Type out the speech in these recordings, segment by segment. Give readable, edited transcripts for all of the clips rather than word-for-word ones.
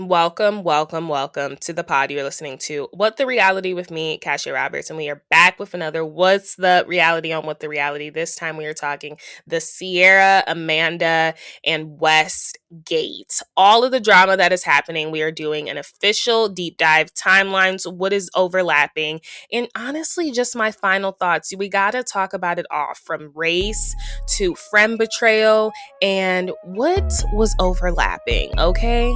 Welcome to the pod. You're listening to What the Reality with me, Cassia Roberts, and we are back with another What's the Reality on What the Reality. This time we are talking the Ciara, Amanda, and West Gate. All of the drama that is happening, we are doing an official deep dive, timelines, what is overlapping, and honestly, just my final thoughts. We got to talk about it all from race to friend betrayal and what was overlapping, okay?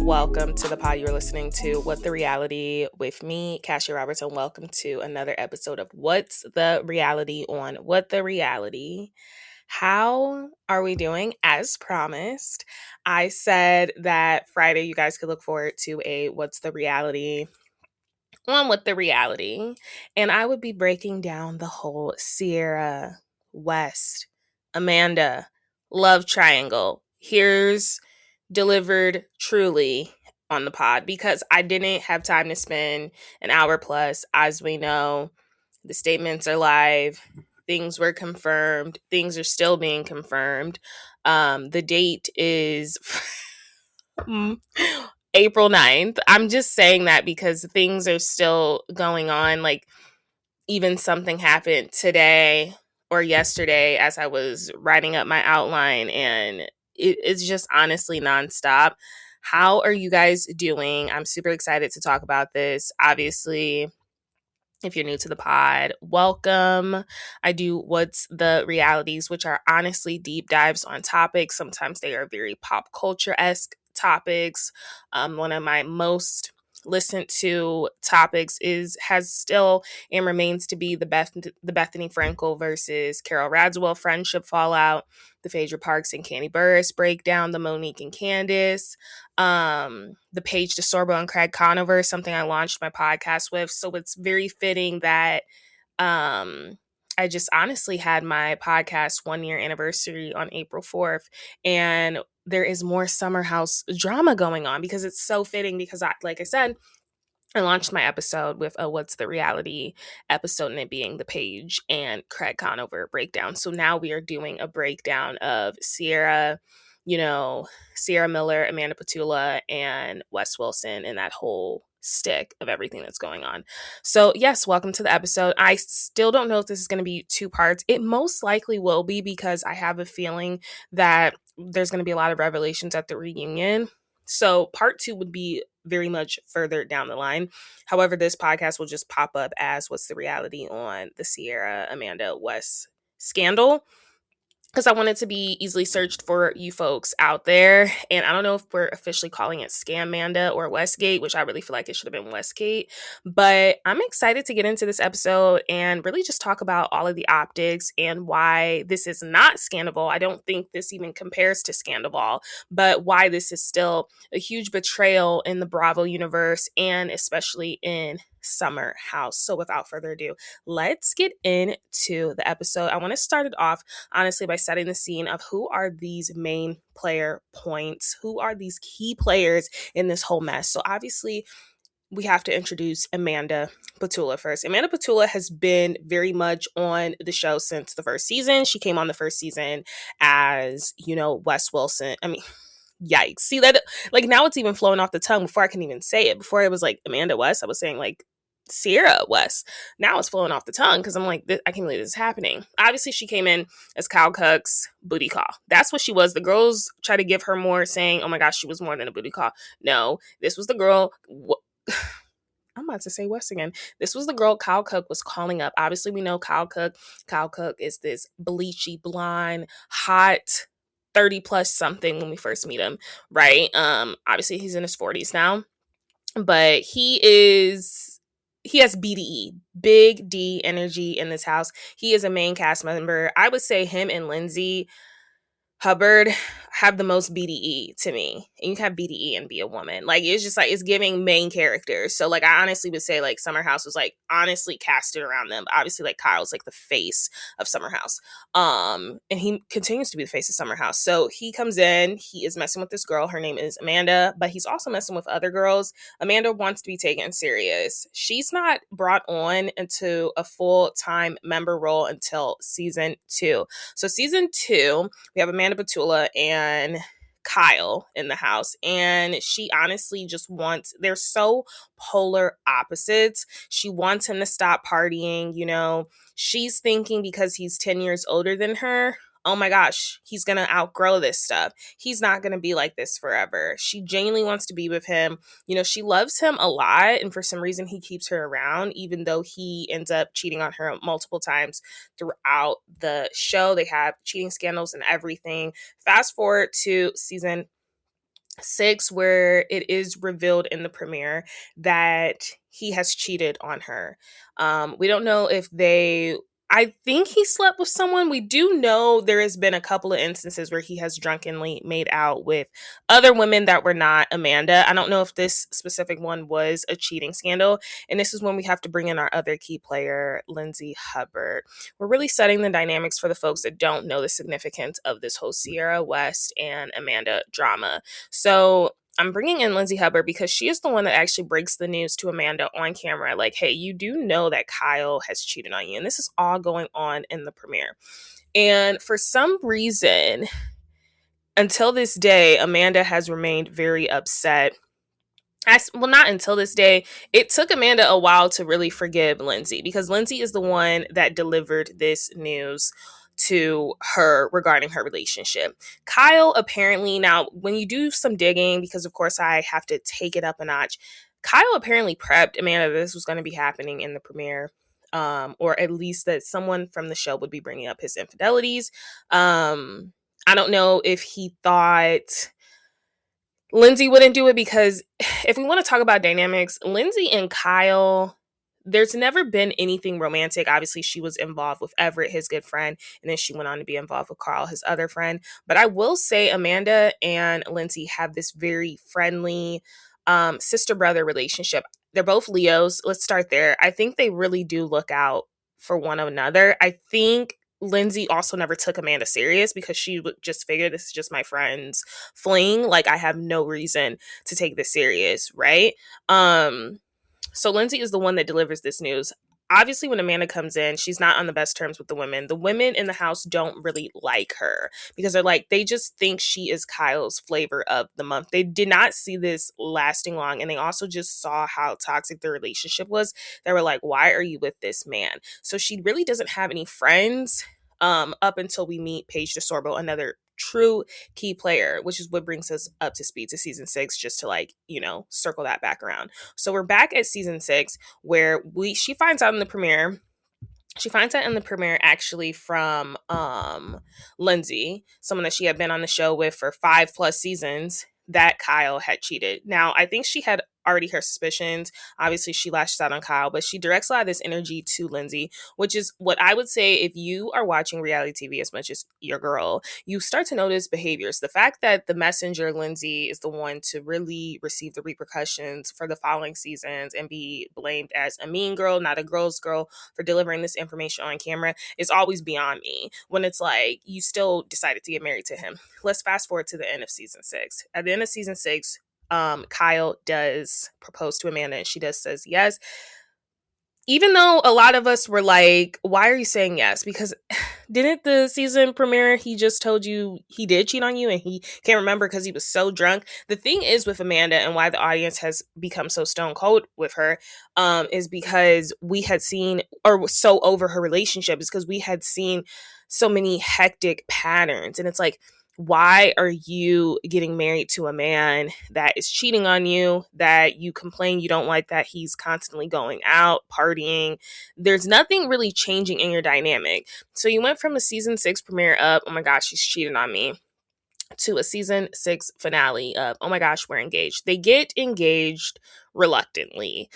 Welcome to the pod. You're listening to What the Reality with me, Cassia Roberts, and welcome to another episode of What's the Reality on What the Reality. How are we doing? As promised, I said that Friday you guys could look forward to a What's the Reality on What the Reality, and I would be breaking down the whole Ciara, West, Amanda love triangle. Here's delivered truly on the pod because I didn't have time to spend an hour plus. As we know, the statements are live, things were confirmed, things are still being confirmed. The date is April 9th. I'm just saying that because things are still going on. Like, even something happened today or yesterday as I was writing up my outline, and it's just honestly nonstop. How are you guys doing? I'm super excited to talk about this. Obviously, if you're new to the pod, welcome. I do What's the Realities, which are honestly deep dives on topics. Sometimes they are very pop culture-esque topics. One of my most listened to topics has still and remains to be the Bethany Frankel versus Carol Radswell friendship fallout, the Phaedra Parks and Candy Burris breakdown, the Monique and Candace, the Paige DeSorbo and Craig Conover, something I launched my podcast with. So it's very fitting that I just honestly had my podcast 1 year anniversary on April 4th, and there is more summer house drama going on because it's so fitting because like I said, I launched my episode with a What's the Reality episode, and it being the Paige and Craig Conover breakdown. So now we are doing a breakdown of Ciara, Ciara Miller, Amanda Batula, and Wes Wilson, and that whole stick of everything that's going on. So yes, welcome to the episode. I still don't know if this is going to be 2 parts. It most likely will be because I have a feeling that there's going to be a lot of revelations at the reunion. So part 2 would be very much further down the line. However, this podcast will just pop up as What's the Reality on the Ciara, Amanda, West scandal, because I want it to be easily searched for you folks out there. And I don't know if we're officially calling it Scamanda or Westgate, which I really feel like it should have been Westgate. But I'm excited to get into this episode and really just talk about all of the optics and why this is not Scandival. I don't think this even compares to Scandival, but why this is still a huge betrayal in the Bravo universe and especially in Summer House. So without further ado, let's get into the episode. I want to start it off honestly by setting the scene of who are these main player points, who are these key players in this whole mess. So obviously we have to introduce Amanda Batula first. Amanda Batula has been very much on the show since the first season. She came on the first season as, Wes Wilson. I mean, yikes. See that? Like, now it's even flowing off the tongue before I can even say it. Before it was like Amanda West, I was saying like Ciara West. Now it's flowing off the tongue because I'm like, I can't believe this is happening. Obviously, she came in as Kyle Cook's booty call. That's what she was. The girls try to give her more, saying, oh my gosh, she was more than a booty call. No, this was the girl. I'm about to say West again. This was the girl Kyle Cook was calling up. Obviously, we know Kyle Cook. Kyle Cook is this bleachy, blonde, hot, 30 plus something when we first meet him, right? Obviously, he's in his 40s now, but he has BDE, big D energy in this house. He is a main cast member. I would say him and Lindsay Hubbard have the most BDE to me. And you can have BDE and be a woman. Like, it's just like, it's giving main characters. So, like, I honestly would say, like, Summer House was, like, honestly casted around them. Obviously, like, Kyle's, like, the face of Summer House. And he continues to be the face of Summer House. So, he comes in, he is messing with this girl. Her name is Amanda, but he's also messing with other girls. Amanda wants to be taken serious. She's not brought on into a full-time member role until season 2. So, season 2, we have Amanda, Batula, and Kyle in the house, and she honestly just wants, they're so polar opposites. She wants him to stop partying. She's thinking because he's 10 years older than her, oh my gosh, he's gonna outgrow this stuff. He's not gonna be like this forever. She genuinely wants to be with him. She loves him a lot, and for some reason he keeps her around, even though he ends up cheating on her multiple times throughout the show. They have cheating scandals and everything. Fast forward to season 6, where it is revealed in the premiere that he has cheated on her. We don't know if I think he slept with someone. We do know there has been a couple of instances where he has drunkenly made out with other women that were not Amanda. I don't know if this specific one was a cheating scandal. And this is when we have to bring in our other key player, Lindsay Hubbard. We're really setting the dynamics for the folks that don't know the significance of this whole Ciara, West, and Amanda drama. So I'm bringing in Lindsay Hubbard because she is the one that actually breaks the news to Amanda on camera. Like, hey, you do know that Kyle has cheated on you. And this is all going on in the premiere. And for some reason, until this day, Amanda has remained very upset. Well, not until this day. It took Amanda a while to really forgive Lindsay, because Lindsay is the one that delivered this news to her regarding her relationship. Kyle apparently, now when you do some digging, because of course I have to take it up a notch, Kyle apparently prepped Amanda that this was going to be happening in the premiere, or at least that someone from the show would be bringing up his infidelities. I don't know if he thought Lindsay wouldn't do it, because if we want to talk about dynamics, Lindsay and Kyle, there's never been anything romantic. Obviously, she was involved with Everett, his good friend, and then she went on to be involved with Carl, his other friend. But I will say Amanda and Lindsay have this very friendly sister-brother relationship. They're both Leos. Let's start there. I think they really do look out for one another. I think Lindsay also never took Amanda serious, because she would just figure, this is just my friend's fling. Like, I have no reason to take this serious, right? So Lindsay is the one that delivers this news. Obviously, when Amanda comes in, she's not on the best terms with the women. The women in the house don't really like her, because they just think she is Kyle's flavor of the month. They did not see this lasting long, and they also just saw how toxic the relationship was. They were like, why are you with this man? So she really doesn't have any friends up until we meet Paige DeSorbo, another true key player, which is what brings us up to speed to season 6, just to circle that back around. So we're back at season 6, where she finds out in the premiere. She finds out in the premiere actually from Lindsay, someone that she had been on the show with for 5+ seasons, that Kyle had cheated. Now, I think she had already her suspicions. Obviously, she lashes out on Kyle, but she directs a lot of this energy to Lindsay, which is what I would say, if you are watching reality TV as much as your girl, you start to notice behaviors. The fact that the messenger, Lindsay, is the one to really receive the repercussions for the following seasons and be blamed as a mean girl, not a girl's girl, for delivering this information on camera is always beyond me, when it's like, you still decided to get married to him. Let's fast forward to the end of season 6. At the end of season 6, Kyle does propose to Amanda, and she says yes. Even though a lot of us were like, why are you saying yes? Because didn't the season premiere, he just told you he did cheat on you and he can't remember because he was so drunk? The thing is with Amanda, and why the audience has become so stone cold with her, is because we had seen, or so over her relationship, is because we had seen so many hectic patterns. And it's like, why are you getting married to a man that is cheating on you, that you complain you don't like, that he's constantly going out, partying? There's nothing really changing in your dynamic. So you went from a season 6 premiere of, oh my gosh, she's cheating on me, to a season 6 finale of, oh my gosh, we're engaged. They get engaged reluctantly.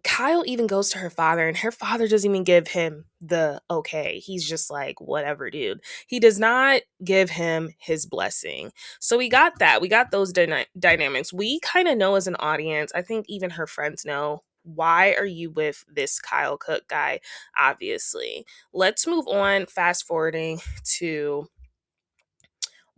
Kyle even goes to her father, and her father doesn't even give him the okay. He's just like, whatever, dude. He does not give him his blessing. So we got that. We got those dynamics. We kind of know as an audience, I think even her friends know, why are you with this Kyle Cook guy? Obviously. Let's move on, fast forwarding to,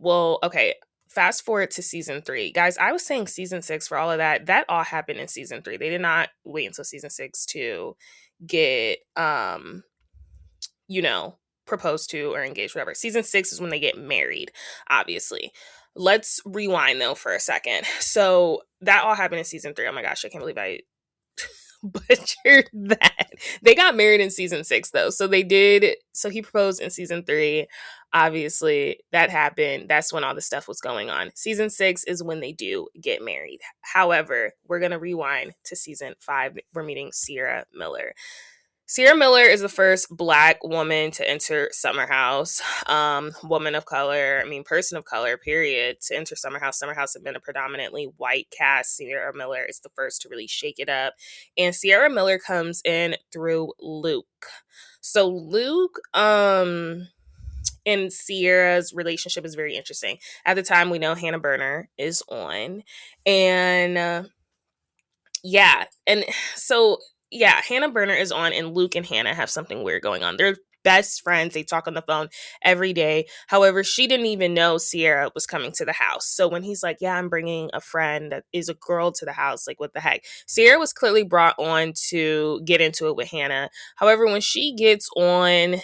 well, okay. Fast forward to season 3. Guys, I was saying season 6 for all of that. That all happened in season 3. They did not wait until season 6 to get you know, proposed to or engaged, whatever. Season 6 is when they get married, obviously. Let's rewind though for a second. So that all happened in season 3. Oh my gosh, I can't believe I butchered that. They got married in season 6 though. So they did, so he proposed in season 3. Obviously, that happened. That's when all the stuff was going on. Season 6 is when they do get married. However, we're going to rewind to season 5. We're meeting Ciara Miller. Ciara Miller is the first Black woman to enter Summer House. Woman of color, person of color, period, to enter Summer House. Summer House had been a predominantly white cast. Ciara Miller is the first to really shake it up. And Ciara Miller comes in through Luke. So Luke, and Ciara's relationship is very interesting. At the time, we know Hannah Berner is on. And yeah. And so yeah, Hannah Berner is on, and Luke and Hannah have something weird going on. They're best friends. They talk on the phone every day. However, she didn't even know Ciara was coming to the house. So when he's like, yeah, I'm bringing a friend that is a girl to the house, like, what the heck? Ciara was clearly brought on to get into it with Hannah. However, when she gets on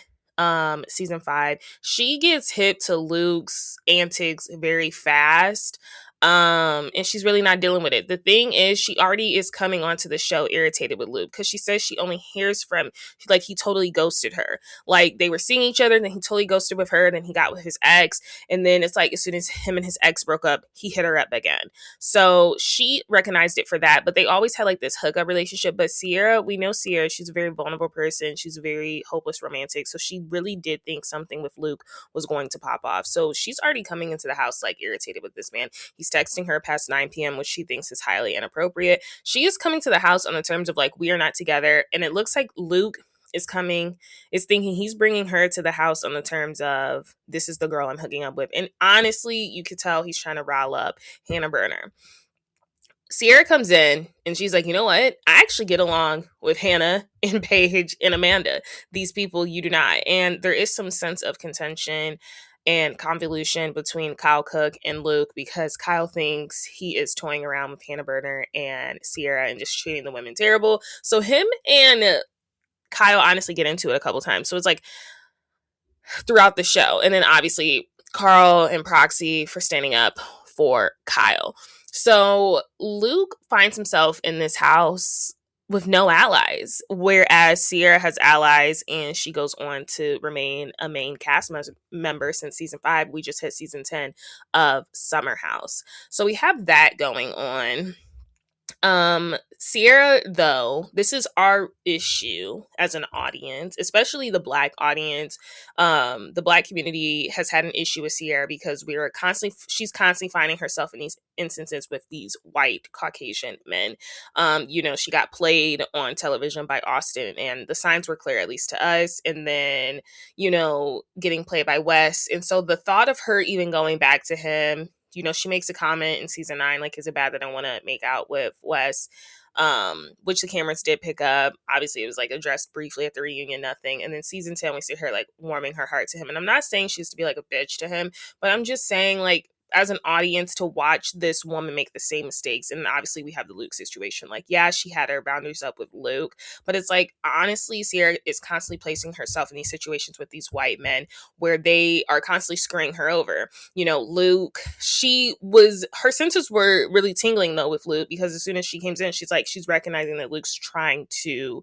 season 5, she gets hip to Luke's antics very fast. And she's really not dealing with it. The thing is, she already is coming onto the show irritated with Luke because she says she only hears from, like, he totally ghosted her. Like, they were seeing each other, then he totally ghosted with her, then he got with his ex, and then it's like as soon as him and his ex broke up, he hit her up again. So she recognized it for that, but they always had like this hookup relationship. But Ciara, we know Ciara, she's a very vulnerable person. She's a very hopeless romantic. So she really did think something with Luke was going to pop off. So she's already coming into the house like irritated with this man. He's texting her past 9 p.m., which she thinks is highly inappropriate. She is coming to the house on the terms of like, we are not together. And it looks like Luke is thinking he's bringing her to the house on the terms of, this is the girl I'm hooking up with. And honestly, you could tell he's trying to rile up Hannah Berner. Ciara comes in and she's like, you know what? I actually get along with Hannah and Paige and Amanda. These people you do not. And there is some sense of contention and convolution between Kyle Cook and Luke because Kyle thinks he is toying around with Hannah Berner and Ciara and just treating the women terrible. So him and Kyle honestly get into it a couple times. So it's like throughout the show. And then obviously Carl and Proxy for standing up for Kyle. So Luke finds himself in this house with no allies, whereas Ciara has allies and she goes on to remain a main cast member since season 5. We just hit season 10 of Summer House. So we have that going on. Ciara, though, this is our issue as an audience, especially the Black audience. The Black community has had an issue with Ciara because she's constantly finding herself in these instances with these white Caucasian men. She got played on television by Austin, and the signs were clear, at least to us. And then, getting played by Wes. And so the thought of her even going back to him, she makes a comment in season 9, like, is it bad that I want to make out with Wes? Which the cameras did pick up. Obviously, it was like addressed briefly at the reunion, nothing. And then season 10, we see her like warming her heart to him. And I'm not saying she used to be like a bitch to him, but I'm just saying, like, as an audience, to watch this woman make the same mistakes. And obviously we have the Luke situation. Like, yeah, she had her boundaries up with Luke, but it's like, honestly, Ciara is constantly placing herself in these situations with these white men where they are constantly screwing her over. Luke, her senses were really tingling though with Luke, because as soon as she came in, she's recognizing that Luke's trying to,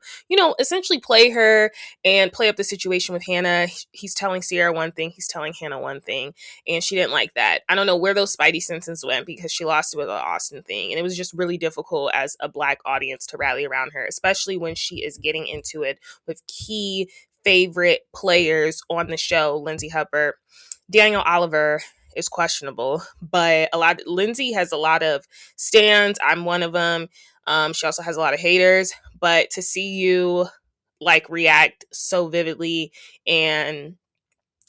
essentially play her and play up the situation with Hannah. He's telling Ciara one thing, he's telling Hannah one thing, and she didn't like that. I don't know where those spidey senses went because she lost it with the Austin thing. And it was just really difficult as a Black audience to rally around her, especially when she is getting into it with key favorite players on the show. Lindsay Hubbard, Daniel Oliver is questionable, but Lindsay has a lot of stands. I'm one of them. She also has a lot of haters, but to see you like react so vividly and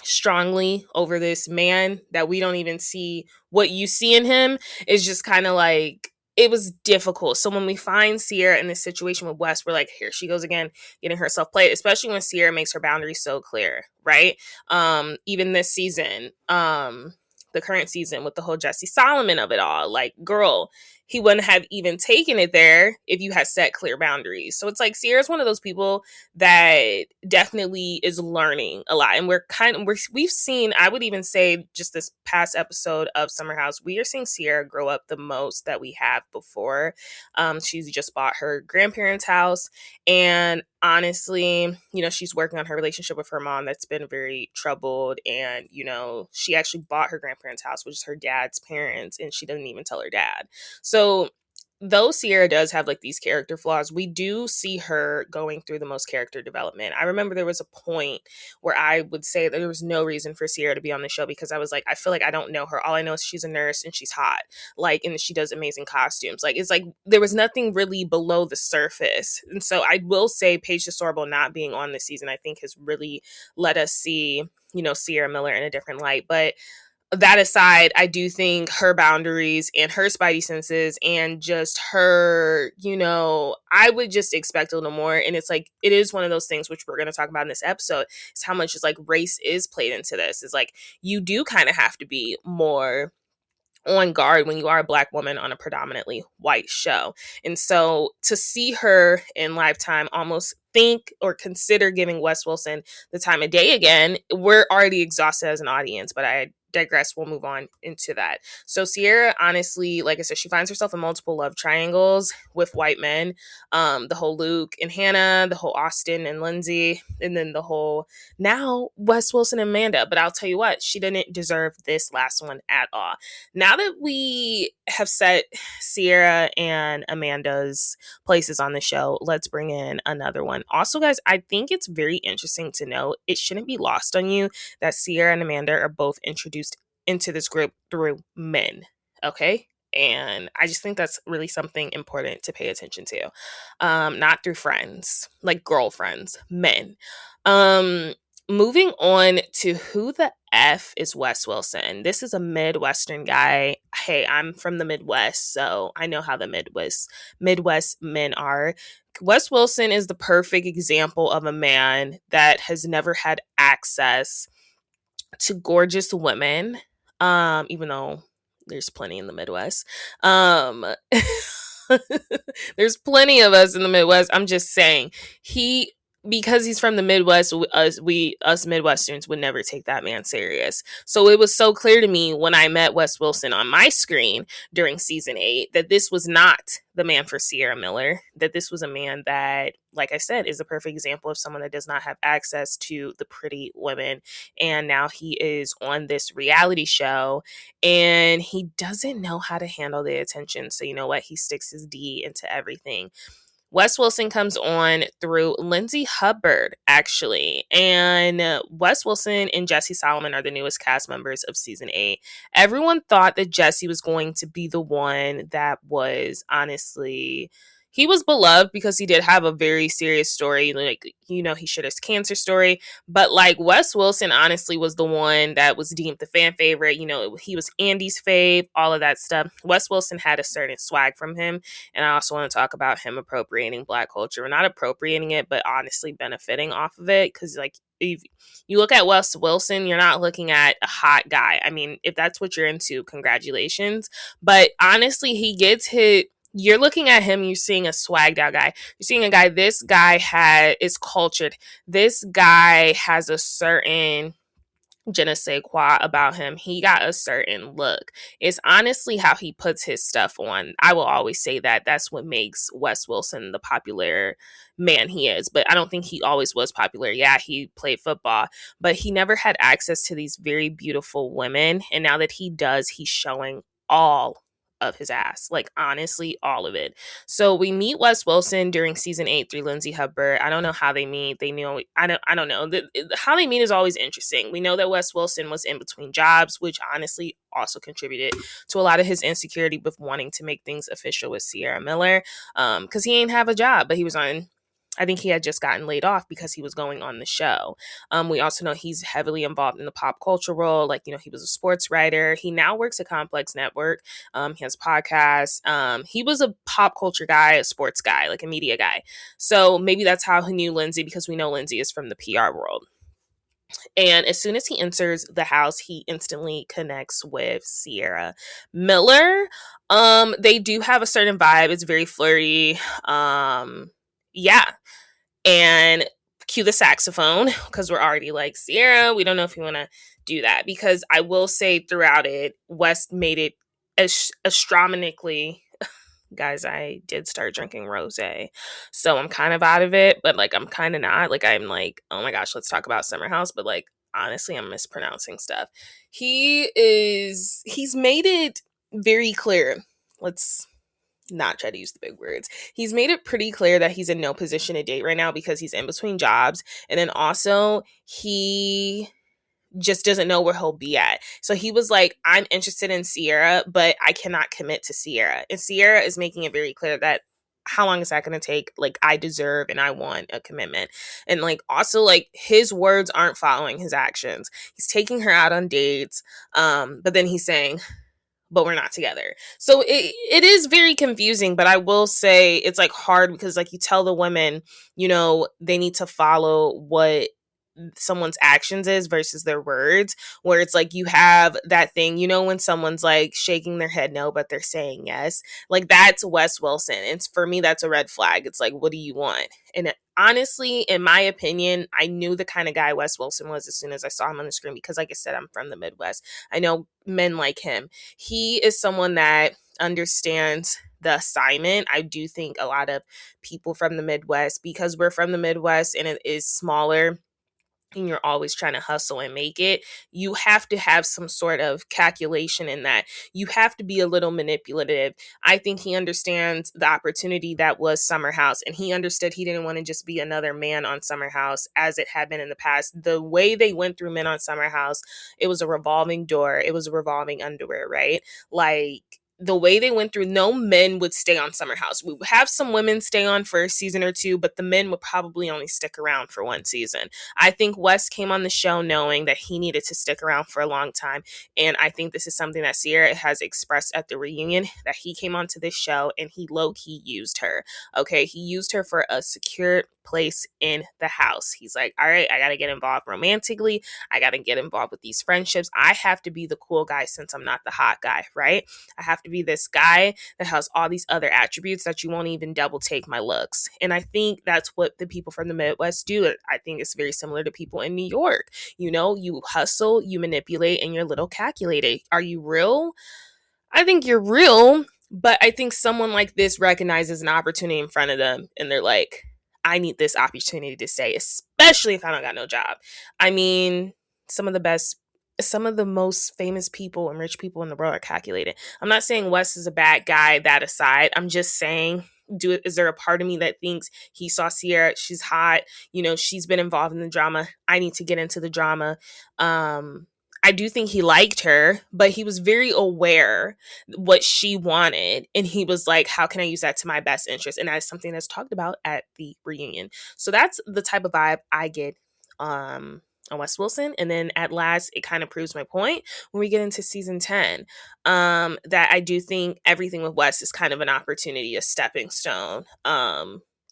strongly over this man that we don't even see what you see in him is just kind of like, it was difficult. So when we find Ciara in this situation with Wes, we're like, here she goes again, getting herself played, especially when Ciara makes her boundaries so clear, right? Even this season, the current season with the whole Jesse Solomon of it all, like, girl, he wouldn't have even taken it there if you had set clear boundaries. So it's like Ciara's one of those people that definitely is learning a lot. And we've seen, I would even say just this past episode of Summer House, we are seeing Ciara grow up the most that we have before. She's just bought her grandparents' house. And honestly, she's working on her relationship with her mom that's been very troubled. And, she actually bought her grandparents' house, which is her dad's parents, and she doesn't even tell her dad. So though Ciara does have like these character flaws, we do see her going through the most character development. I remember there was a point where I would say that there was no reason for Ciara to be on the show because I was like, I feel like I don't know her. All I know is she's a nurse and she's hot, like, and she does amazing costumes. Like, it's like there was nothing really below the surface. And so I will say Paige DeSorbo not being on this season, I think, has really let us see, Ciara Miller in a different light. But that aside, I do think her boundaries and her spidey senses and just her, I would just expect a little more. And it's like, it is one of those things which we're going to talk about in this episode, is how much is like race is played into this. It's like, you do kind of have to be more on guard when you are a Black woman on a predominantly white show. And so to see her in Lifetime almost think or consider giving Wes Wilson the time of day again, we're already exhausted as an audience, but I digress. We'll move on into that. So Ciara, honestly, like I said, she finds herself in multiple love triangles with white men. The whole Luke and Hannah, the whole Austin and Lindsay, and then the whole now Wes Wilson and Amanda. But I'll tell you what, she didn't deserve this last one at all. Now that we have set Ciara and Amanda's places on the show, let's bring in another one. Also, guys, I think it's very interesting to know, it shouldn't be lost on you that Ciara and Amanda are both introduced into this group through men. Okay? And I just think that's really something important to pay attention to. Not through friends, like girlfriends, men. Moving on to who the F is Wes Wilson. This is a Midwestern guy. Hey, I'm from the Midwest, so I know how the Midwest men are. Wes Wilson is the perfect example of a man that has never had access to gorgeous women, even though there's plenty in the Midwest. There's plenty of us in the Midwest. I'm just saying, because he's from the Midwest, us Midwesterns would never take that man serious. So it was so clear to me when I met Wes Wilson on my screen during season 8 that this was not the man for Ciara Miller, that this was a man that, like I said, is a perfect example of someone that does not have access to the pretty women. And now he is on this reality show and he doesn't know how to handle the attention. So you know what? He sticks his D into everything. Wes Wilson comes on through Lindsay Hubbard, actually. And Wes Wilson and Jesse Solomon are the newest cast members of season 8. Everyone thought that Jesse was going to be the one that was, honestly, he was beloved because he did have a very serious story. Like, he shared his cancer story. But like Wes Wilson, honestly, was the one that was deemed the fan favorite. He was Andy's fave, all of that stuff. Wes Wilson had a certain swag from him. And I also want to talk about him appropriating Black culture. We're not appropriating it, but honestly benefiting off of it. Because like, if you look at Wes Wilson, you're not looking at a hot guy. I mean, if that's what you're into, congratulations. But honestly, he gets hit. You're looking at him, you're seeing a swagged out guy. You're seeing a guy, this guy is cultured. This guy has a certain je ne sais quoi about him. He got a certain look. It's honestly how he puts his stuff on. I will always say that. That's what makes Wes Wilson the popular man he is. But I don't think he always was popular. Yeah, he played football, but he never had access to these very beautiful women. And now that he does, he's showing all of his ass. Like, honestly, all of it. So we meet Wes Wilson during season 8 through Lindsay Hubbard. I don't know how they meet. They knew I don't know. How they meet is always interesting. We know that Wes Wilson was in between jobs, which honestly also contributed to a lot of his insecurity with wanting to make things official with Ciara Miller. Because he ain't have a job, but he was on, I think he had just gotten laid off because he was going on the show. We also know he's heavily involved in the pop culture role. Like, you know, he was a sports writer. He now works at Complex Network. He has podcasts. He was a pop culture guy, a sports guy, like a media guy. So maybe that's how he knew Lindsay, because we know Lindsay is from the PR world. And as soon as he enters the house, he instantly connects with Ciara Miller. They do have a certain vibe. It's very flirty. Yeah. And cue the saxophone, because we're already like, Ciara, we don't know if you want to do that. Because I will say throughout it, West made it astronomically. Guys, I did start drinking rosé, so I'm kind of out of it, but like I'm kind of not. Like, I'm like, oh my gosh, let's talk about Summer House, but like honestly, I'm mispronouncing stuff. He's made it very clear. Let's not try to use the big words. He's made it pretty clear that he's in no position to date right now because he's in between jobs, and then also he just doesn't know where he'll be at. So he was like, I'm interested in Ciara, but I cannot commit to Ciara. And Ciara is making it very clear that how long is that going to take? Like, I deserve and I want a commitment. And like, also, like, his words aren't following his actions. He's taking her out on dates, but then he's saying, but we're not together. So it is very confusing, but I will say it's like hard because like you tell the women, you know, they need to follow what someone's actions is versus their words, where it's like you have that thing, you know, when someone's like shaking their head no but they're saying yes, like that's Wes Wilson. And for me, that's a red flag. It's like, what do you want? And honestly, in my opinion, I knew the kind of guy Wes Wilson was as soon as I saw him on the screen, because like I said, I'm from the Midwest. I know men like him. He is someone that understands the assignment. I do think a lot of people from the Midwest, because we're from the Midwest and it is smaller, and you're always trying to hustle and make it, you have to have some sort of calculation in that. You have to be a little manipulative. I think he understands the opportunity that was Summer House, and he understood he didn't want to just be another man on Summer House as it had been in the past. The way they went through men on Summer House, it was a revolving door. It was a revolving underwear, right? Like, the way they went through, no men would stay on Summer House. We would have some women stay on for a season or two, but the men would probably only stick around for one season. I think Wes came on the show knowing that he needed to stick around for a long time. And I think this is something that Ciara has expressed at the reunion, that he came onto this show and he low-key used her. Okay, he used her for a secure place in the house. He's like, all right, I got to get involved romantically. I got to get involved with these friendships. I have to be the cool guy since I'm not the hot guy, right? I have to be this guy that has all these other attributes that you won't even double take my looks. And I think that's what the people from the Midwest do. I think it's very similar to people in New York. You know, you hustle, you manipulate, and you're a little calculated. Are you real? I think you're real, but I think someone like this recognizes an opportunity in front of them and they're like, I need this opportunity to stay, especially if I don't got no job. I mean, some of the most famous people and rich people in the world are calculated. I'm not saying Wes is a bad guy, that aside. I'm just saying, is there a part of me that thinks he saw Ciara, she's hot, you know, she's been involved in the drama, I need to get into the drama. I do think he liked her, but he was very aware what she wanted. And he was like, how can I use that to my best interest? And that is something that's talked about at the reunion. So that's the type of vibe I get on Wes Wilson. And then at last, it kind of proves my point when we get into season 10, that I do think everything with Wes is kind of an opportunity, a stepping stone.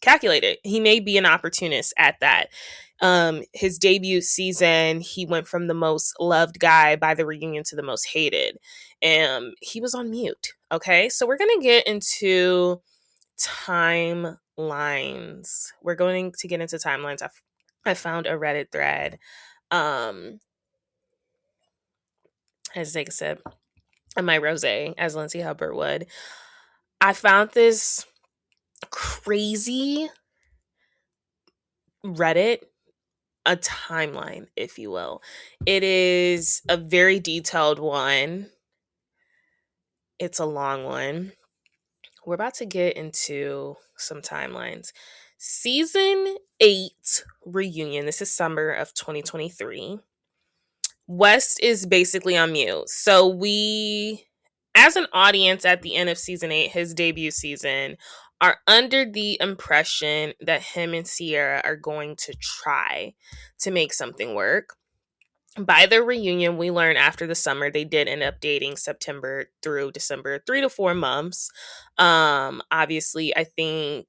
Calculated. He may be an opportunist at that. His debut season, he went from the most loved guy by the reunion to the most hated. And he was on mute. Okay, so we're going to get into timelines. We're going to get into timelines. I found a Reddit thread. I just take a sip of my rosé, as Lindsay Hubbard would. I found this crazy Reddit, a timeline, if you will. It is a very detailed one. It's a long one. We're about to get into some timelines. Season 8 reunion. This is summer of 2023. West is basically on mute. So we, as an audience at the end of season 8, his debut season, are under the impression that him and Ciara are going to try to make something work. By their reunion, we learn after the summer they did end up dating September through December, 3 to 4 months. Obviously, I think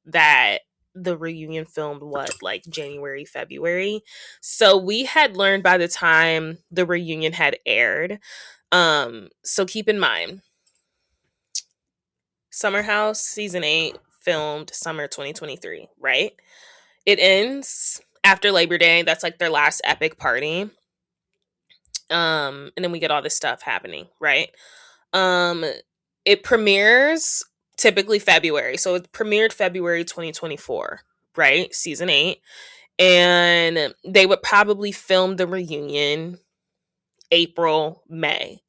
that the reunion filmed like January, February. So we had learned by the time the reunion had aired. So keep in mind, Summer House season 8 filmed summer 2023, right? It ends after Labor Day. That's like their last epic party. And then we get all this stuff happening, right? Um, it premieres typically February. So it premiered February 2024, right? Season 8. And they would probably film the reunion April, May.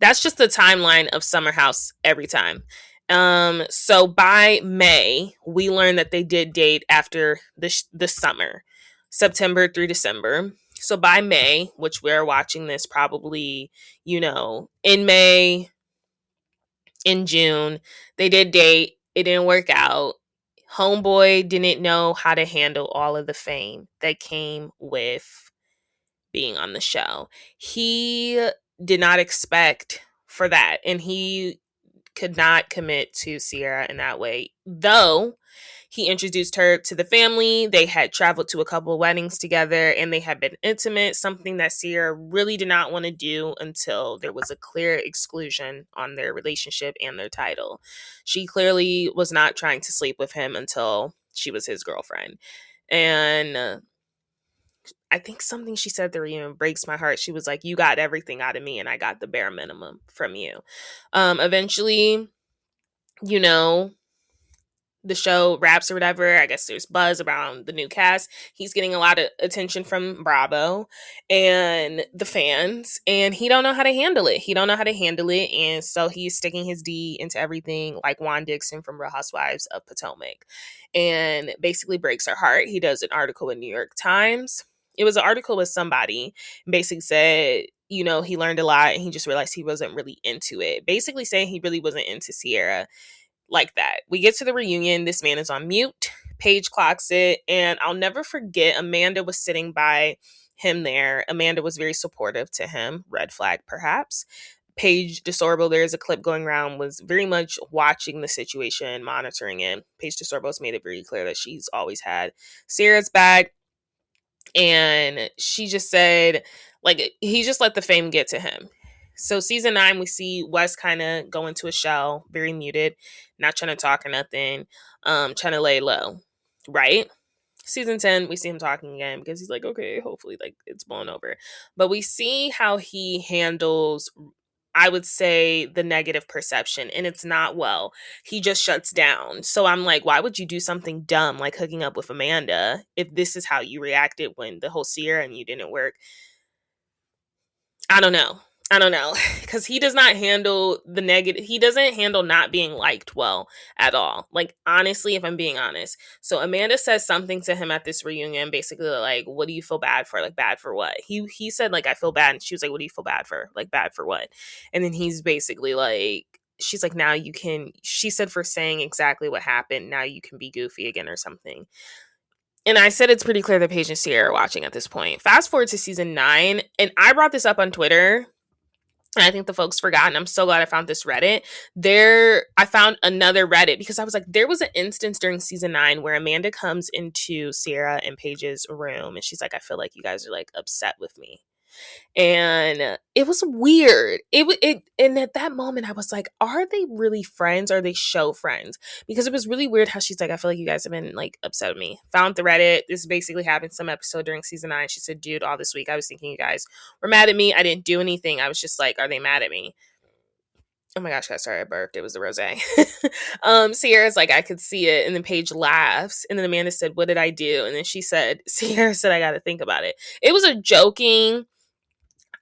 That's just the timeline of Summer House every time. So by May, we learned that they did date after the summer, September through December. So by May, which we're watching this probably, in May, in June, they did date. It didn't work out. Homeboy didn't know how to handle all of the fame that came with being on the show. He did not expect for that, and he could not commit to Ciara in that way. Though he introduced her to the family, they had traveled to a couple of weddings together, and they had been intimate, something that Ciara really did not want to do until there was a clear exclusion on their relationship and their title. She clearly was not trying to sleep with him until she was his girlfriend. And I think something she said at the reunion breaks my heart. She was like, "You got everything out of me, and I got the bare minimum from you." Eventually, you know, the show wraps or whatever. I guess there's buzz around the new cast. He's getting a lot of attention from Bravo and the fans, and he don't know how to handle it. And so he's sticking his D into everything, like Juan Dixon from Real Housewives of Potomac, and basically breaks her heart. He does an article in New York Times. It was an article with somebody, basically said, he learned a lot and he just realized he wasn't really into it. Basically saying he really wasn't into Ciara like that. We get to the reunion. This man is on mute. Paige clocks it. And I'll never forget, Amanda was sitting by him there. Amanda was very supportive to him. Red flag, perhaps. Paige DeSorbo, there's a clip going around, was very much watching the situation, monitoring it. Paige DeSorbo has made it very clear that she's always had Ciara's back. And she just said, he just let the fame get to him. So season 9, we see Wes kind of go into a shell, very muted, not trying to talk or nothing, trying to lay low, right? Season 10, we see him talking again because he's like, okay, hopefully it's blown over. But we see how he handles, I would say, the negative perception, and it's not well. He just shuts down. So I'm like, why would you do something dumb like hooking up with Amanda if this is how you reacted when the whole Ciara and you didn't work? I don't know. Because he does not handle the negative. He doesn't handle not being liked well at all. Honestly, if I'm being honest. So Amanda says something to him at this reunion, basically like, what do you feel bad for? Bad for what? He said, I feel bad. And she was like, what do you feel bad for? Bad for what? And then he's basically like, she's like, now you can, she said, for saying exactly what happened, now you can be goofy again or something. And I said it's pretty clear that Paige and Ciara are watching at this point. Fast forward to season 9, and I brought this up on Twitter, and I think the folks forgot, and I'm so glad I found this Reddit. I found another Reddit because I was like, there was an instance during season 9 where Amanda comes into Ciara and Paige's room, and she's like, I feel like you guys are upset with me. And it was weird. And at that moment I was like, are they really friends? Or are they show friends? Because it was really weird how she's like, I feel like you guys have been upset with me. Found the Reddit. This basically happened some episode during season 9. She said, dude, all this week I was thinking you guys were mad at me. I didn't do anything. I was just like, are they mad at me? Oh my gosh, guys, sorry I burped. It was the rosé. Ciara's like, I could see it. And then Paige laughs. And then Amanda said, what did I do? And then Ciara said, I got to think about it. It was a joking,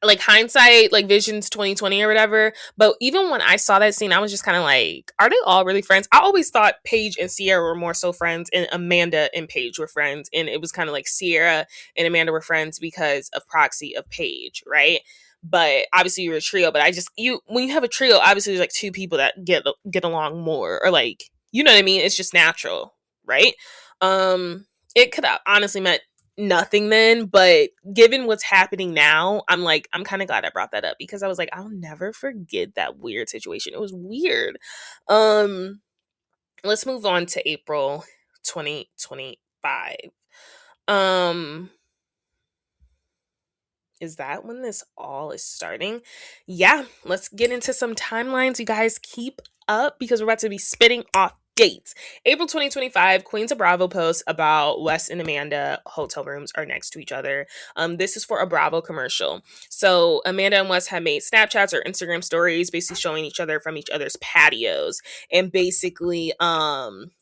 like hindsight, like visions 2020 or whatever. But even when I saw that scene, I was just kind of like, are they all really friends? I always thought Paige and Ciara were more so friends, and Amanda and Paige were friends. And it was kind of like Ciara and Amanda were friends because of proxy of Paige, right? But obviously you're a trio. But I just you when you have a trio, obviously there's like two people that get along more, or like, you know what I mean? It's just natural, right? Um, it could have honestly meant nothing then, but given what's happening now, I'm like, I'm kind of glad I brought that up, because I was like, I'll never forget that weird situation. It was weird. um let's move on to April 2025. um is that when this all is starting? Yeah, let's get into some timelines. You guys keep up, because we're about to be spitting off dates. April 2025, Queens of Bravo posts about Wes and Amanda hotel rooms are next to each other. This is for a Bravo commercial. So Amanda and Wes have made Snapchats or Instagram stories basically showing each other from each other's patios. And basically,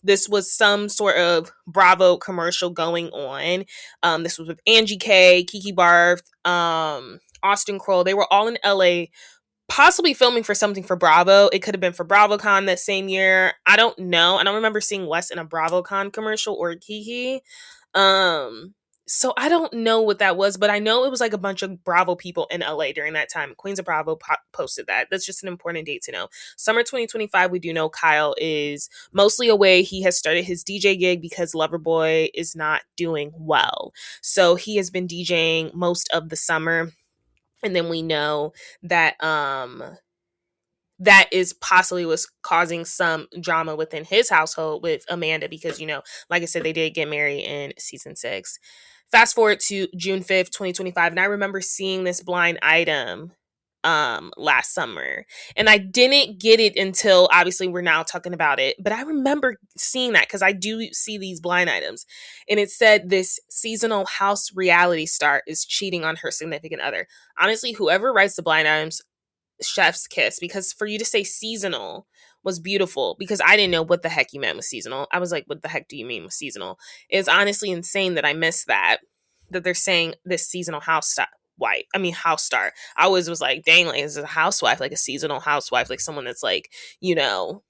this was some sort of Bravo commercial going on. This was with Angie K, Kiki Barth, Austin Kroll. They were all in LA, possibly filming for something for Bravo. It could have been for BravoCon that same year. I don't know. I don't remember seeing Wes in a BravoCon commercial or Kiki. So I don't know what that was, but I know it was like a bunch of Bravo people in LA during that time. Queens of Bravo posted that. That's just an important date to know. Summer 2025, we do know Kyle is mostly away. He has started his DJ gig because Loverboy is not doing well. So he has been DJing most of the summer. And then we know that that is possibly was causing some drama within his household with Amanda, because, you know, like I said, they did get married in season 6. Fast forward to June 5th, 2025, and I remember seeing this blind item last summer, and I didn't get it until obviously we're now talking about it, but I remember seeing that because I do see these blind items, and it said this seasonal house reality star is cheating on her significant other. Honestly, whoever writes the blind items, chef's kiss, because for you to say seasonal was beautiful, because I didn't know what the heck you meant with seasonal. I was like, what the heck do you mean with seasonal? It's honestly insane that I missed that they're saying this seasonal house star. I always was like, dang, like, is it a housewife, like a seasonal housewife, like someone that's like, you know,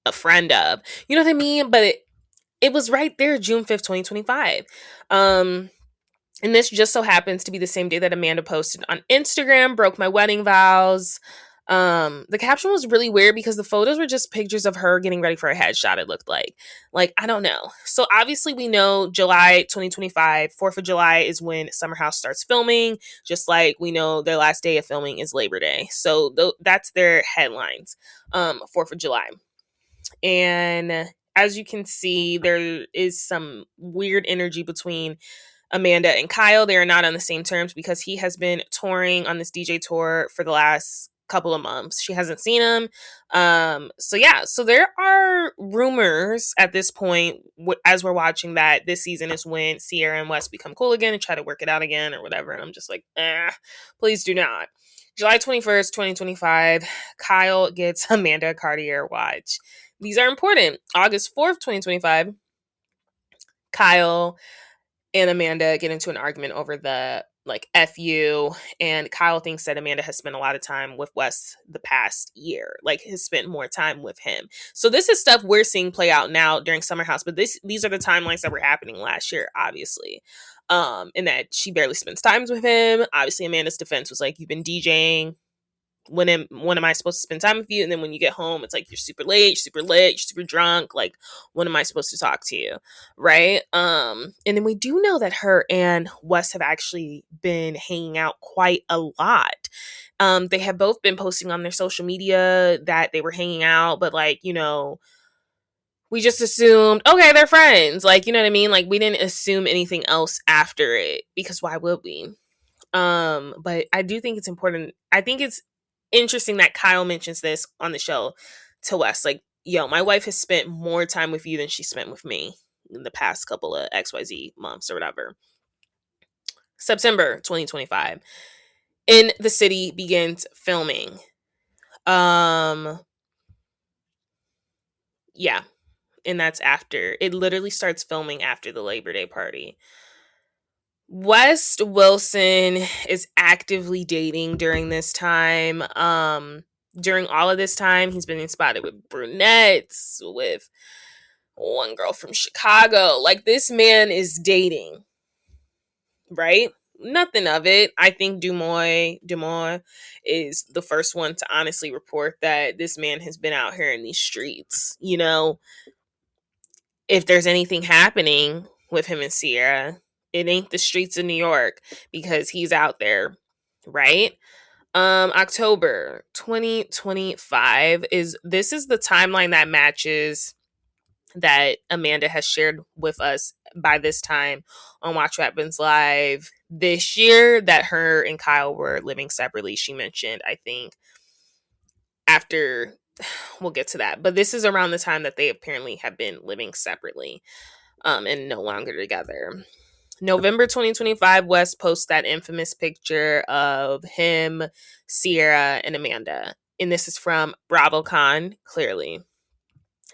a friend of, you know what I mean? But it was right there, June 5th, 2025. And this just so happens to be the same day that Amanda posted on Instagram, broke my wedding vows. The caption was really weird because the photos were just pictures of her getting ready for a headshot, it looked like. Like, I don't know. So obviously we know July 2025, 4th of July is when Summer House starts filming, just like we know their last day of filming is Labor Day. So that's their headlines, 4th of July. And as you can see, there is some weird energy between Amanda and Kyle. They are not on the same terms because he has been touring on this DJ tour for the last couple of months. She hasn't seen him. So yeah, so there are rumors at this point, as we're watching, that this season is when Ciara and Wes become cool again and try to work it out again or whatever. And I'm just like, please do not. July 21st, 2025, Kyle gets Amanda a Cartier watch. These are important. August 4th, 2025, Kyle and Amanda get into an argument over the like FU, and Kyle thinks that Amanda has spent a lot of time with Wes the past year, like has spent more time with him. So this is stuff we're seeing play out now during Summer House, but these are the timelines that were happening last year, obviously. And that she barely spends times with him. Obviously, Amanda's defense was like, you've been DJing. When am I supposed to spend time with you? And then when you get home, it's like you're super late, you're super lit, you're super drunk. Like, when am I supposed to talk to you? Right? And then we do know that her and Wes have actually been hanging out quite a lot. They have both been posting on their social media that they were hanging out, but like, you know, we just assumed, okay, they're friends. Like, you know what I mean? Like, we didn't assume anything else after it, because why would we? But I do think it's important. I think it's interesting that Kyle mentions this on the show to Wes. Like, yo, my wife has spent more time with you than she spent with me in the past couple of XYZ months or whatever. September 2025. In the City begins filming. Yeah. And that's after. It literally starts filming after the Labor Day party. West Wilson is actively dating during this time. During all of this time, he's been spotted with brunettes, with one girl from Chicago. Like, this man is dating, right? Nothing of it. I think Dumois is the first one to honestly report that this man has been out here in these streets. You know, if there's anything happening with him and Ciara, it ain't the streets of New York, because he's out there, right? October 2025 is the timeline that matches that Amanda has shared with us by this time on Watch What Happens Live this year, that her and Kyle were living separately. She mentioned, I think, after, we'll get to that, but this is around the time that they apparently have been living separately, and no longer together. November 2025, West posts that infamous picture of him, Ciara, and Amanda. And this is from BravoCon, clearly.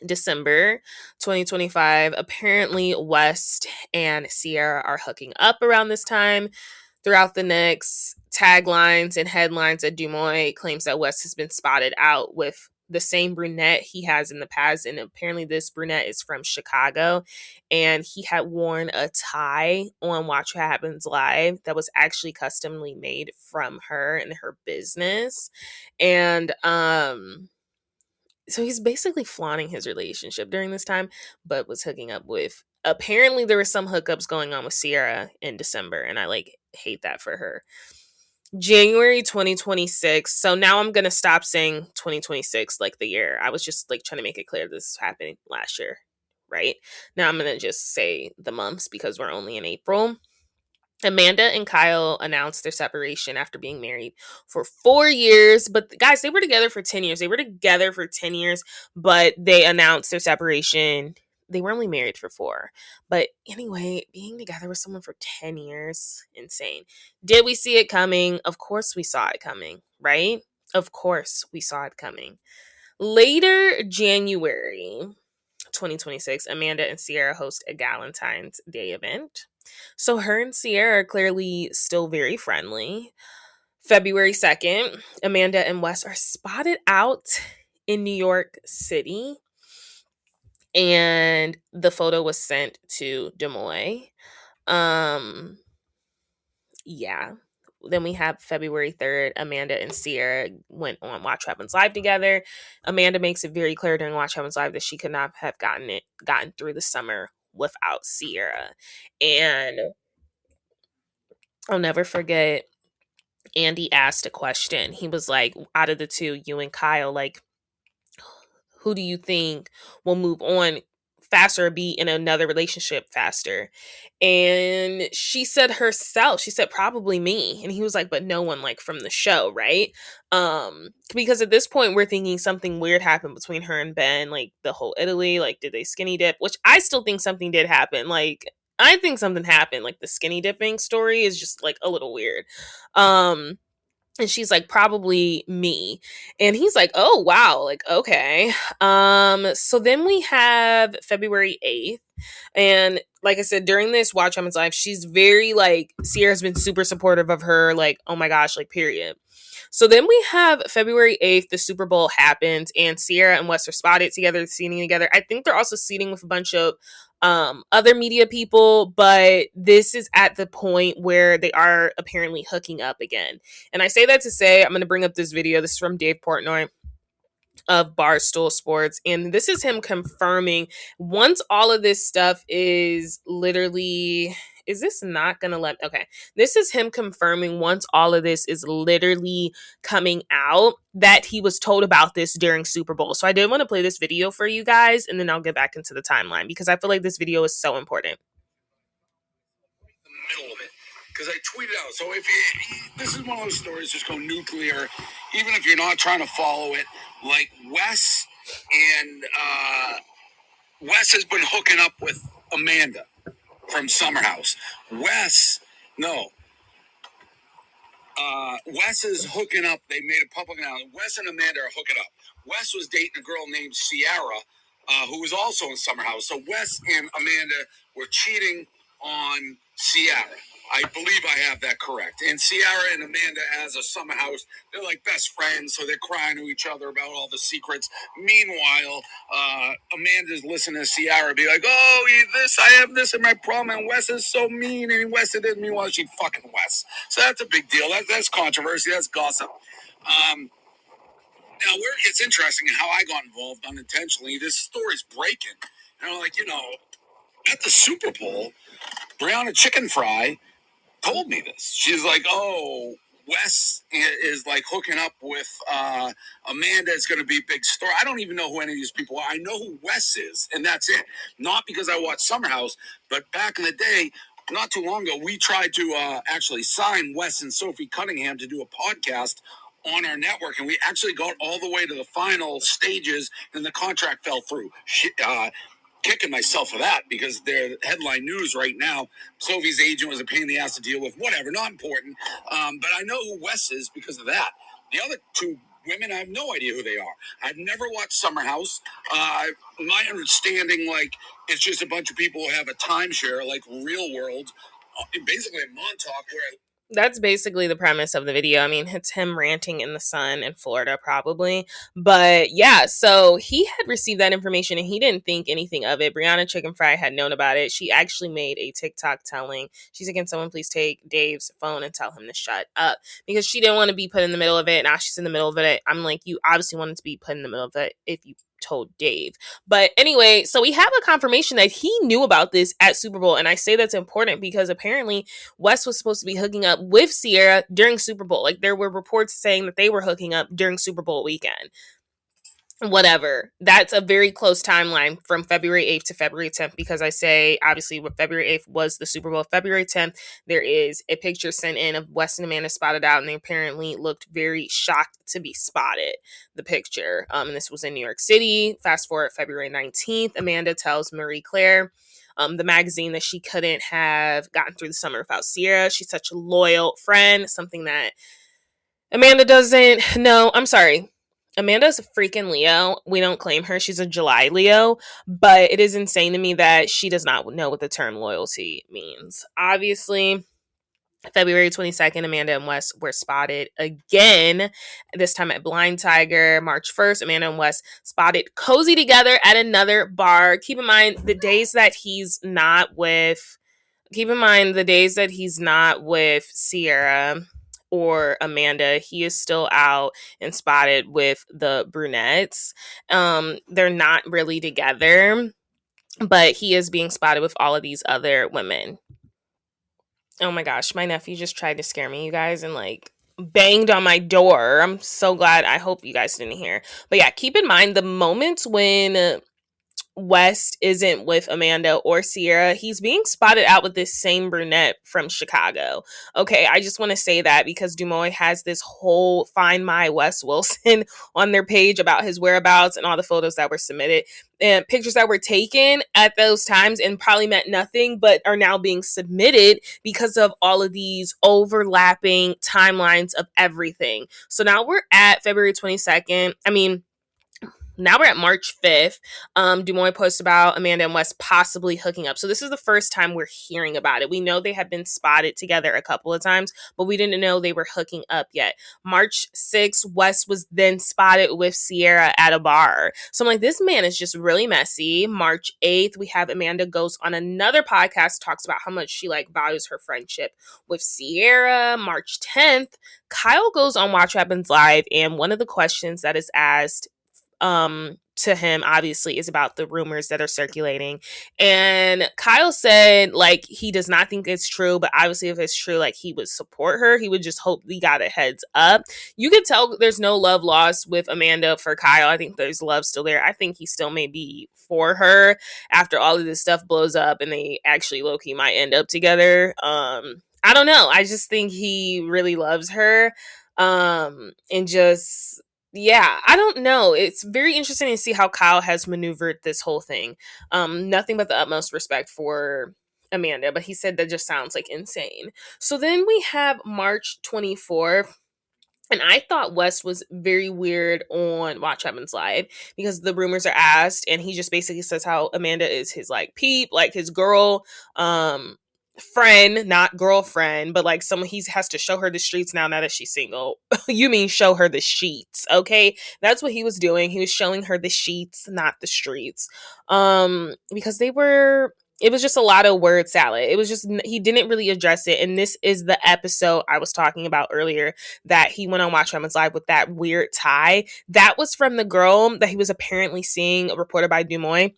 December 2025, apparently West and Ciara are hooking up around this time. Throughout the next taglines and headlines, that Dumois claims that West has been spotted out with the same brunette he has in the past, and apparently this brunette is from Chicago, and he had worn a tie on Watch What Happens Live that was actually customly made from her and her business. And so he's basically flaunting his relationship during this time, but was hooking up with, apparently there were some hookups going on with Ciara in December, and I like hate that for her. January 2026. So now I'm gonna stop saying 2026 like the year. I was just like trying to make it clear this is happening last year, right? Now I'm gonna just say the months because we're only in April. Amanda and Kyle announced their separation after being married for 4 years. But guys, they were together for 10 years. They were together for 10 years, but they announced their separation. They were only married for 4. But anyway, being together with someone for 10 years, insane. Did we see it coming? Of course we saw it coming, right? Of course we saw it coming. Later January 2026, Amanda and Ciara host a Galentine's Day event. So her and Ciara are clearly still very friendly. February 2nd, Amanda and Wes are spotted out in New York City, and the photo was sent to Des Moines. Yeah. Then we have February 3rd, Amanda and Ciara went on Watch What Happens Live together. Amanda makes it very clear during Watch What Happens Live that she could not have gotten through the summer without Ciara. And I'll never forget, Andy asked a question. He was like, out of the two, you and Kyle, like, who do you think will move on faster or be in another relationship faster? And she said herself, she said probably me. And he was like, but no one like from the show, right? Because at this point we're thinking something weird happened between her and Ben, like the whole Italy, like did they skinny dip? Which I still think something did happen. Like I think something happened. Like the skinny dipping story is just like a little weird. And she's like, probably me. And he's like, oh wow, like okay. So then we have February 8th. And like I said, during this Watch Women's Life, she's very like, Ciara's been super supportive of her, like, oh my gosh, like period. So then we have February 8th, the Super Bowl happens, and Ciara and Wes are spotted together, seating together. I think they're also seating with a bunch of other media people, but this is at the point where they are apparently hooking up again. And I say that to say, I'm going to bring up this video. This is from Dave Portnoy of Barstool Sports, and this is him confirming, once all of this stuff is literally, is this not gonna let, okay, this is him confirming, once all of this is literally coming out, that he was told about this during Super Bowl. So I did want to play this video for you guys, and then I'll get back into the timeline because I feel like this video is so important. The middle of it, because I tweeted out. So if this is one of those stories, just go nuclear, even if you're not trying to follow it. Like Wes and Wes has been hooking up with Amanda from Summer House. Wes is hooking up. They made a public announcement. Wes and Amanda are hooking up. Wes was dating a girl named Ciara, who was also in Summer House. So Wes and Amanda were cheating on Ciara. I believe I have that correct. And Ciara and Amanda, as a summer house, they're like best friends, so they're crying to each other about all the secrets. Meanwhile, Amanda's listening to Ciara be like, "Oh, this, I have this in my prom, and Wes is so mean, and Wes did it." Meanwhile, she fucking Wes. So that's a big deal. That's controversy. That's gossip. Now, where it gets interesting, and how I got involved unintentionally, this story's breaking. And I'm like, at the Super Bowl, Brianna Chicken Fry told me this. She's like, "Oh, Wes is like hooking up with Amanda. It's going to be a big story." I don't even know who any of these people are. I know who Wes is, and that's it. Not because I watched Summer House, but back in the day, not too long ago, we tried to actually sign Wes and Sophie Cunningham to do a podcast on our network, and we actually got all the way to the final stages, and the contract fell through. Kicking myself for that because they're headline news right now. Sophie's agent was a pain in the ass to deal with. Whatever, not important. But I know who Wes is because of that. The other two women, I have no idea who they are. I've never watched Summer House. My understanding, like, it's just a bunch of people who have a timeshare, like Real World, basically in Montauk, where That's basically the premise of the video. I mean, it's him ranting in the sun in Florida, probably. But yeah, so he had received that information and he didn't think anything of it. Brianna Chicken Fry had known about it. She actually made a TikTok telling, she's like, "Can someone please take Dave's phone and tell him to shut up?" Because she didn't want to be put in the middle of it. Now she's in the middle of it. I'm like, you obviously wanted to be put in the middle of it if you told Dave. But anyway, so we have a confirmation that he knew about this at Super Bowl. And I say that's important because apparently Wes was supposed to be hooking up with Ciara during Super Bowl. Like, there were reports saying that they were hooking up during Super Bowl weekend. Whatever. That's a very close timeline from February 8th to February 10th because I say, obviously, what February 8th was the Super Bowl. February 10th, there is a picture sent in of Wes and Amanda spotted out, and they apparently looked very shocked to be spotted, the picture. And this was in New York City. Fast forward February 19th, Amanda tells Marie Claire, the magazine, that she couldn't have gotten through the summer without Ciara. She's such a loyal friend, something that Amanda doesn't know. I'm sorry. Amanda's a freaking Leo. We don't claim her. She's a July Leo, but it is insane to me that she does not know what the term loyalty means. Obviously, February 22nd, Amanda and Wes were spotted again, this time at Blind Tiger. March 1st, Amanda and Wes spotted cozy together at another bar. Keep in mind the days that he's not with Ciara or Amanda, he is still out and spotted with the brunettes. They're not really together, but he is being spotted with all of these other women. Oh my gosh, my nephew just tried to scare me, you guys, and like banged on my door. I'm so glad. I hope you guys didn't hear. But yeah, keep in mind the moments when West isn't with Amanda or Ciara, he's being spotted out with this same brunette from Chicago. Okay, I just want to say that because Dumoy has this whole Find My Wes Wilson on their page about his whereabouts and all the photos that were submitted and pictures that were taken at those times and probably meant nothing, but are now being submitted because of all of these overlapping timelines of everything. So now we're at February 22nd. Now we're at March 5th. Dumoy posts about Amanda and Wes possibly hooking up. So this is the first time we're hearing about it. We know they have been spotted together a couple of times, but we didn't know they were hooking up yet. March 6th, Wes was then spotted with Ciara at a bar. So I'm like, this man is just really messy. March 8th, we have Amanda goes on another podcast, talks about how much she like values her friendship with Ciara. March 10th, Kyle goes on Watch What Happens Live, and one of the questions that is asked to him obviously is about the rumors that are circulating, and Kyle said like he does not think it's true, but obviously if it's true, like he would support her. He would just hope he got a heads up. You could tell there's no love lost with Amanda for Kyle. I think there's love still there. I think he still may be for her after all of this stuff blows up and they actually low-key might end up together. I don't know, I just think he really loves her, and just yeah, I don't know. It's very interesting to see how Kyle has maneuvered this whole thing. Nothing but the utmost respect for Amanda, but he said that just sounds like insane. So then we have March 24th. And I thought Wes was very weird on Watch Happens Live because the rumors are asked, and he just basically says how Amanda is his like peep, like his girl. friend, not girlfriend, but like someone he has to show her the streets now that she's single. You mean show her the sheets, okay? That's what he was doing. He was showing her the sheets, not the streets. Because it was just a lot of word salad. It was just he didn't really address it. And this is the episode I was talking about earlier that he went on Watch Women's Live with that weird tie. That was from the girl that he was apparently seeing, a reporter by Des Moines,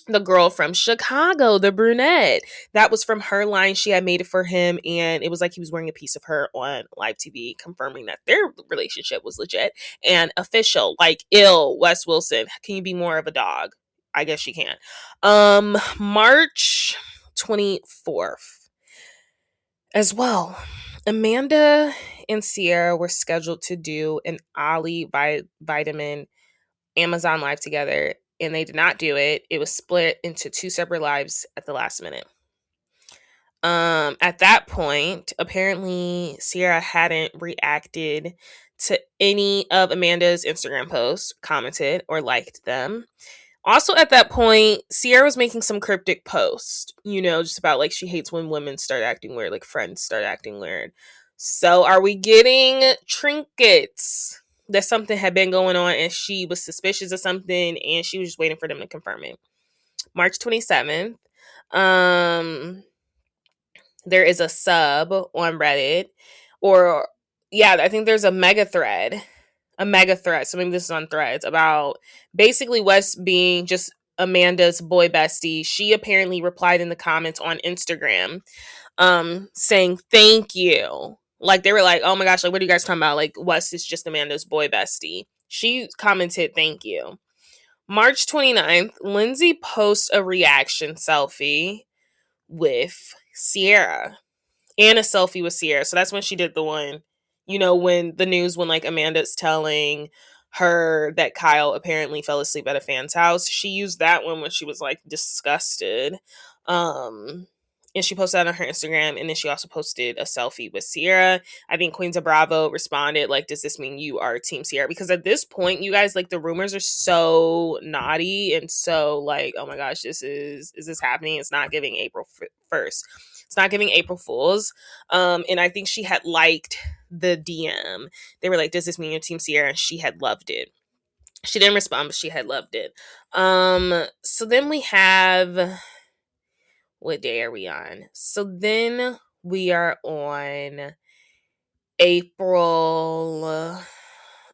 the girl from Chicago, the brunette. That was from her line. She had made it for him, and it was like he was wearing a piece of her on live TV, confirming that their relationship was legit and official. Like, ill, Wes Wilson. Can you be more of a dog? I guess you can. March 24th as well. Amanda and Ciara were scheduled to do an Ollie vitamin Amazon Live together, and they did not do it. It was split into two separate lives at the last minute. At that point, apparently Ciara hadn't reacted to any of Amanda's Instagram posts, commented, or liked them. Also, at that point, Ciara was making some cryptic posts, just about like she hates when women start acting weird, like friends start acting weird. So, are we getting trinkets? That something had been going on and she was suspicious of something and she was just waiting for them to confirm it. March 27th, there is a sub on Reddit, or yeah, I think there's a mega thread, so maybe this is on Threads, about basically Wes being just Amanda's boy bestie. She apparently replied in the comments on Instagram, saying thank you. Like, they were like, oh my gosh, like, what are you guys talking about? Like, Wes is just Amanda's boy bestie. She commented thank you. March 29th, Lindsay posts a reaction selfie with Ciara and a selfie with Ciara. So that's when she did the one, when the news, when like Amanda's telling her that Kyle apparently fell asleep at a fan's house. She used that one when she was like disgusted. And she posted that on her Instagram, and then she also posted a selfie with Ciara. I think Queens of Bravo responded, like, does this mean you are Team Ciara? Because at this point, you guys, like, the rumors are so naughty and so, like, oh my gosh, is this happening? It's not giving April 1st. It's not giving April Fools. And I think she had liked the DM. They were like, does this mean you're Team Ciara? And she had loved it. She didn't respond, but she had loved it. So then we have... what day are we on? So then we are on April.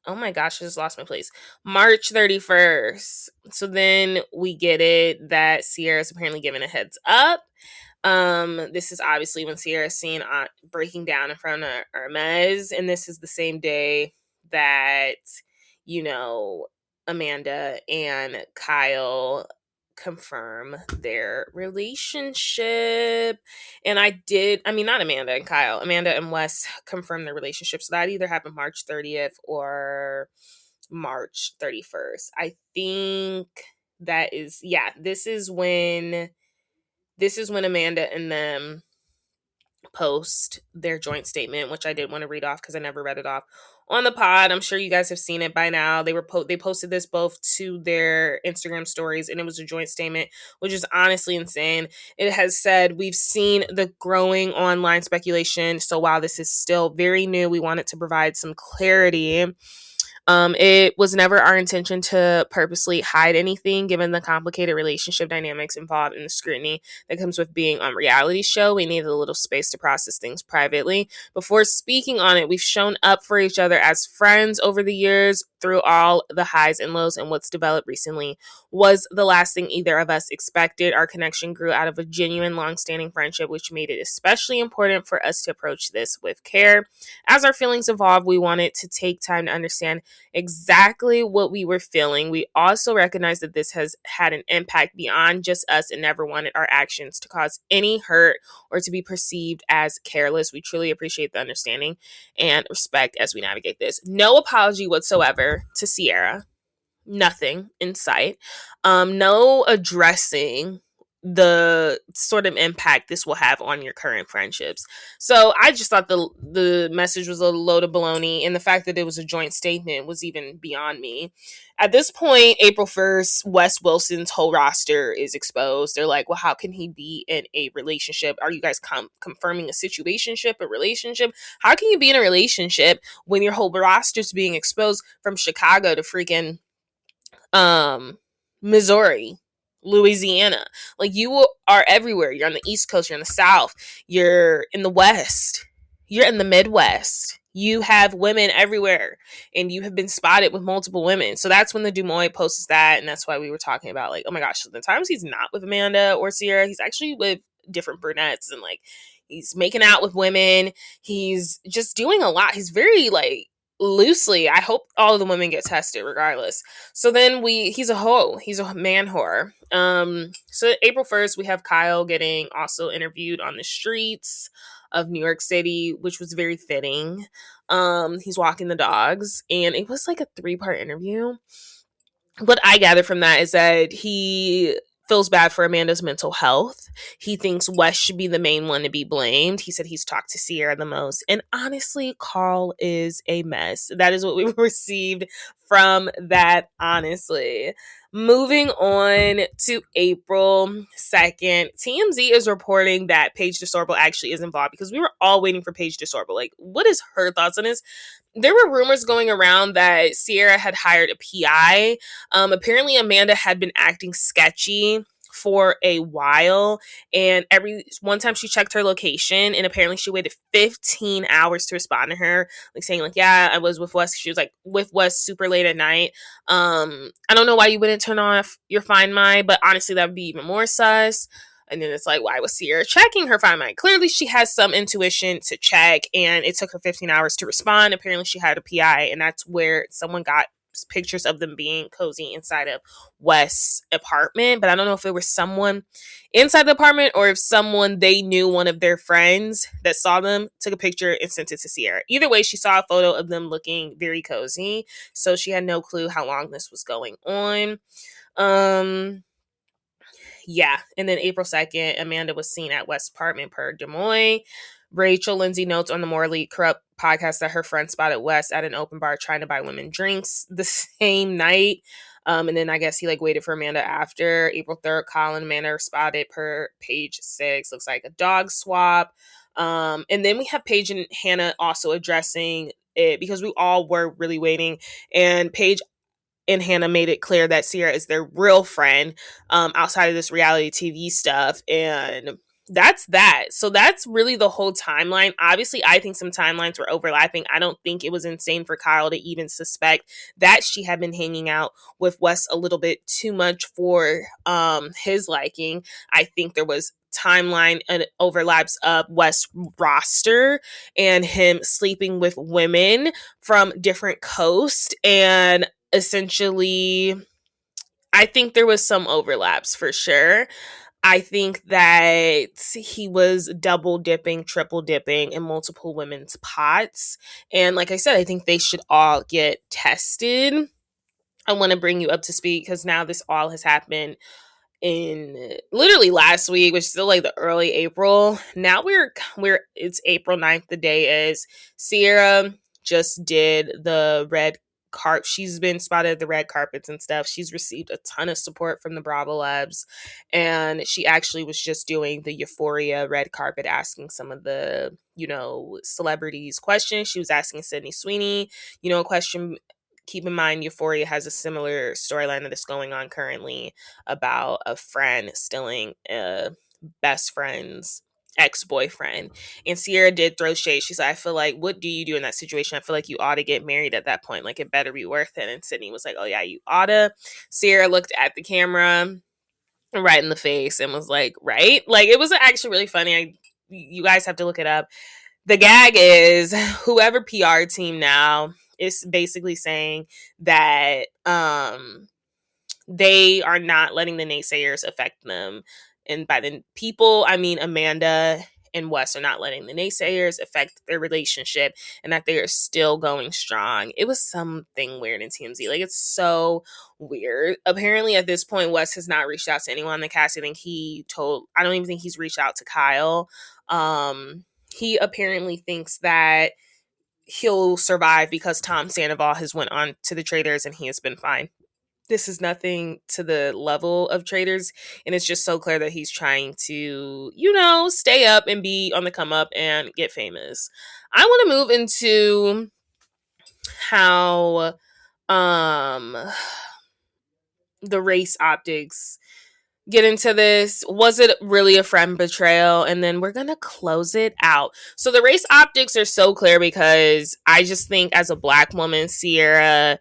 Oh my gosh, I just lost my place. March 31st. So then we get it that Ciara's apparently given a heads up. This is obviously when Ciara's seen breaking down in front of Hermes, and this is the same day that, Amanda and Kyle confirm their relationship. And not Amanda and Kyle, Amanda and Wes confirmed their relationship. So that either happened March 30th or March 31st. I think that is, this is when Amanda and them post their joint statement, which I did want to read off because I never read it off on the pod. I'm sure you guys have seen it by now. They posted this both to their Instagram stories, and it was a joint statement, which is honestly insane. It has said, we've seen the growing online speculation, so while this is still very new, we wanted to provide some clarity. It was never our intention to purposely hide anything, given the complicated relationship dynamics involved in the scrutiny that comes with being on reality show. We needed a little space to process things privately. Before speaking on it, we've shown up for each other as friends over the years through all the highs and lows, and what's developed recently was the last thing either of us expected. Our connection grew out of a genuine, long-standing friendship, which made it especially important for us to approach this with care. As our feelings evolved, we wanted to take time to understand exactly what we were feeling. We also recognize that this has had an impact beyond just us and never wanted our actions to cause any hurt or to be perceived as careless. We truly appreciate the understanding and respect as we navigate this. No apology whatsoever to Ciara. Nothing in sight. No addressing the sort of impact this will have on your current friendships. So I just thought the message was a load of baloney, and the fact that it was a joint statement was even beyond me. At this point, April 1st, Wes Wilson's whole roster is exposed. They're like, well, how can he be in a relationship? Are you guys confirming a situationship, a relationship? How can you be in a relationship when your whole roster's being exposed from Chicago to freaking Missouri, Louisiana? Like, you are everywhere. You're on the East Coast, you're in the South, you're in the West, you're in the Midwest. You have women everywhere, and you have been spotted with multiple women. So that's when the Dumois posts that, and that's why we were talking about, like, oh my gosh, the times he's not with Amanda or Ciara, he's actually with different brunettes, and like he's making out with women. He's just doing a lot. He's very like loosely. I hope all of the women get tested regardless. So then he's a hoe. He's a man whore. So April 1st, we have Kyle getting also interviewed on the streets of New York City, which was very fitting. He's walking the dogs, and it was like a 3-part interview. What I gather from that is that he feels bad for Amanda's mental health. He thinks Wes should be the main one to be blamed. He said he's talked to Ciara the most. And honestly, Carl is a mess. That is what we received from that, honestly. Moving on to April 2nd, TMZ is reporting that Paige DeSorbo actually is involved, because we were all waiting for Paige DeSorbo. Like, what is her thoughts on this? There were rumors going around that Ciara had hired a PI. Apparently, Amanda had been acting sketchy for a while, and one time she checked her location, and apparently she waited 15 hours to respond to her, like saying like, yeah, I was with Wes. She was like with Wes super late at night. I don't know why you wouldn't turn off your Find My, but honestly, that would be even more sus. And then it's like, why was Ciara checking her Find My? Clearly, she has some intuition to check, and it took her 15 hours to respond. Apparently, she had a PI, and that's where someone got pictures of them being cozy inside of Wes' apartment. But I don't know if it was someone inside the apartment or if someone they knew, one of their friends that saw them, took a picture and sent it to Ciara. Either way, she saw a photo of them looking very cozy, so she had no clue how long this was going on. Yeah. And then April 2nd, Amanda was seen at West's apartment per Des Moines. Rachel Lindsay notes on the Morally Corrupt podcast that her friend spotted West at an open bar trying to buy women drinks the same night. And then I guess he like waited for Amanda after. April 3rd, Colin and Amanda are spotted per Page 6. Looks like a dog swap. And then we have Paige and Hannah also addressing it, because we all were really waiting. And Paige and Hannah made it clear that Ciara is their real friend, outside of this reality TV stuff. And that's that. So that's really the whole timeline. Obviously, I think some timelines were overlapping. I don't think it was insane for Kyle to even suspect that she had been hanging out with Wes a little bit too much for his liking. I think there was timeline and overlaps of Wes' roster and him sleeping with women from different coasts, and essentially I think there was some overlaps for sure. I think that he was double dipping, triple dipping in multiple women's pots. And like I said, I think they should all get tested. I want to bring you up to speed because now this all has happened in literally last week, which is still like the early April. Now it's April 9th. The day is Ciara just did the red carpet. She's been spotted at the red carpets and stuff. She's received a ton of support from the Bravo Labs, and she actually was just doing the Euphoria red carpet, asking some of the celebrities questions. She was asking Sydney Sweeney a question. Keep in mind, Euphoria has a similar storyline that is going on currently about a friend stealing a best friend's ex-boyfriend. And Ciara did throw shade. She said, I feel like, what do you do in that situation? I feel like you ought to get married at that point. Like, it better be worth it. And Sydney was like, oh yeah, you oughta. Ciara looked at the camera right in the face and was like, right? Like, it was actually really funny. You guys have to look it up. The gag is whoever PR team now is basically saying that they are not letting the naysayers affect them. And by the people, I mean Amanda and Wes are not letting the naysayers affect their relationship, and that they are still going strong. It was something weird in TMZ. Like, it's so weird. Apparently, at this point, Wes has not reached out to anyone in the cast. I don't even think he's reached out to Kyle. He apparently thinks that he'll survive because Tom Sandoval has went on to the Traitors and he has been fine. This is nothing to the level of Traitors, and it's just so clear that he's trying to, stay up and be on the come up and get famous. I want to move into how um the race optics get into this. Was it really a friend betrayal? And then we're gonna close it out. So the race optics are so clear because I just think, as a Black woman, Ciara,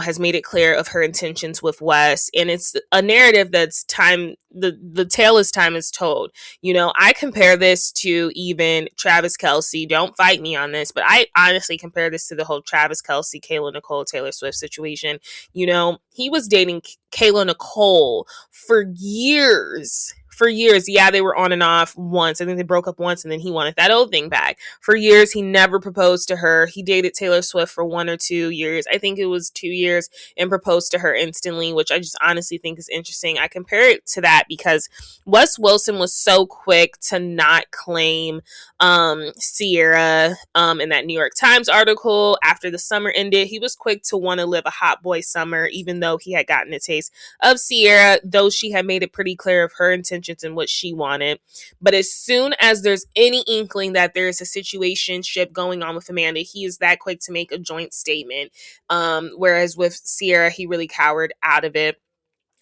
has made it clear of her intentions with Wes, and it's a narrative that's time. The tale is time is told. I compare this to even Travis Kelce. Don't fight me on this, but I honestly compare this to the whole Travis Kelce, Kayla Nicole, Taylor Swift situation. He was dating Kayla Nicole for years. For years. Yeah, they were on and off once. I think they broke up once, and then he wanted that old thing back. For years, he never proposed to her. He dated Taylor Swift for 1 or 2 years. I think it was 2 years, and proposed to her instantly, which I just honestly think is interesting. I compare it to that because Wes Wilson was so quick to not claim Ciara in that New York Times article after the summer ended. He was quick to want to live a hot boy summer, even though he had gotten a taste of Ciara, though she had made it pretty clear of her intentions and what she wanted. But as soon as there's any inkling that there's a situationship going on with Amanda, he is that quick to make a joint statement. Whereas with Ciara, he really cowered out of it.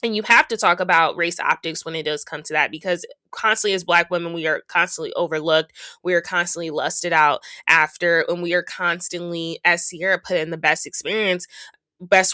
And you have to talk about race optics when it does come to that, because constantly, as Black women, we are constantly overlooked. We are constantly lusted out after, and we are constantly, as Ciara put in the best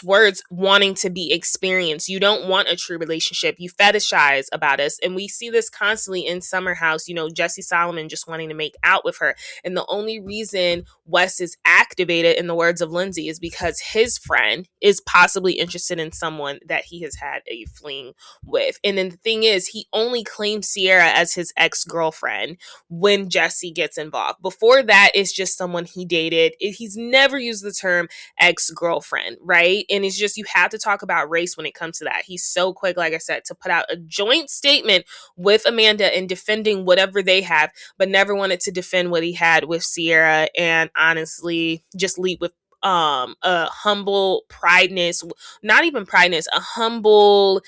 words, wanting to be experienced. You don't want a true relationship. You fetishize about us. And we see this constantly in Summer House, Jesse Solomon just wanting to make out with her. And the only reason Wes is activated, in the words of Lindsay, is because his friend is possibly interested in someone that he has had a fling with. And then the thing is, he only claims Ciara as his ex-girlfriend when Jesse gets involved. Before that, it's just someone he dated. He's never used the term ex-girlfriend, right? And it's just, you have to talk about race when it comes to that. He's so quick, like I said, to put out a joint statement with Amanda and defending whatever they have, but never wanted to defend what he had with Ciara, and honestly just lead with a humble prideness, not even prideness, a humble,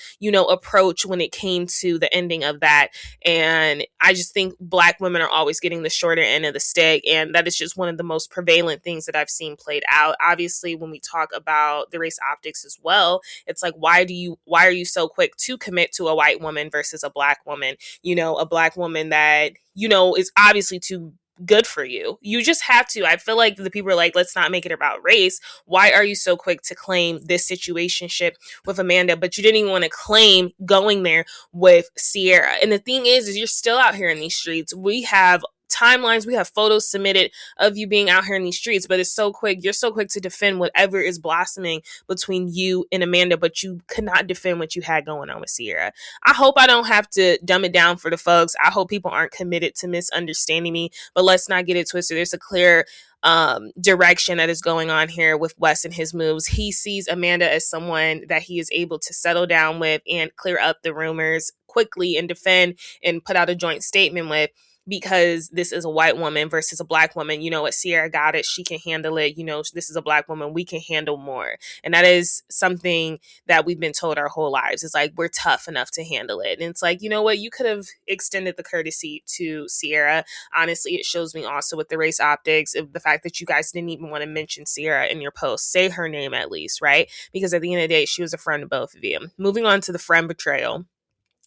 approach when it came to the ending of that. And I just think Black women are always getting the shorter end of the stick, and that is just one of the most prevalent things that I've seen played out. Obviously, when we talk about the race optics as well, it's like, why are you so quick to commit to a white woman versus a Black woman? A Black woman that is obviously too good for you. You just have to. I feel like the people are like, let's not make it about race. Why are you so quick to claim this situationship with Amanda, but you didn't even want to claim going there with Ciara? And the thing is you're still out here in these streets. We have timelines, we have photos submitted of you being out here in these streets, but it's so quick. You're so quick to defend whatever is blossoming between you and Amanda, but you could not defend what you had going on with Ciara. I hope I don't have to dumb it down for the folks. I hope people aren't committed to misunderstanding me, but let's not get it twisted. There's a clear direction that is going on here with Wes and his moves. He sees Amanda as someone that he is able to settle down with and clear up the rumors quickly and defend and put out a joint statement with, because this is a white woman versus a Black woman. You know what? Ciara got it. She can handle it. This is a Black woman. We can handle more. And that is something that we've been told our whole lives. It's like, we're tough enough to handle it. And it's like, you know what? You could have extended the courtesy to Ciara. Honestly, it shows me also with the race optics of the fact that you guys didn't even want to mention Ciara in your post. Say her name at least, right? Because at the end of the day, she was a friend of both of you. Moving on to the friend betrayal.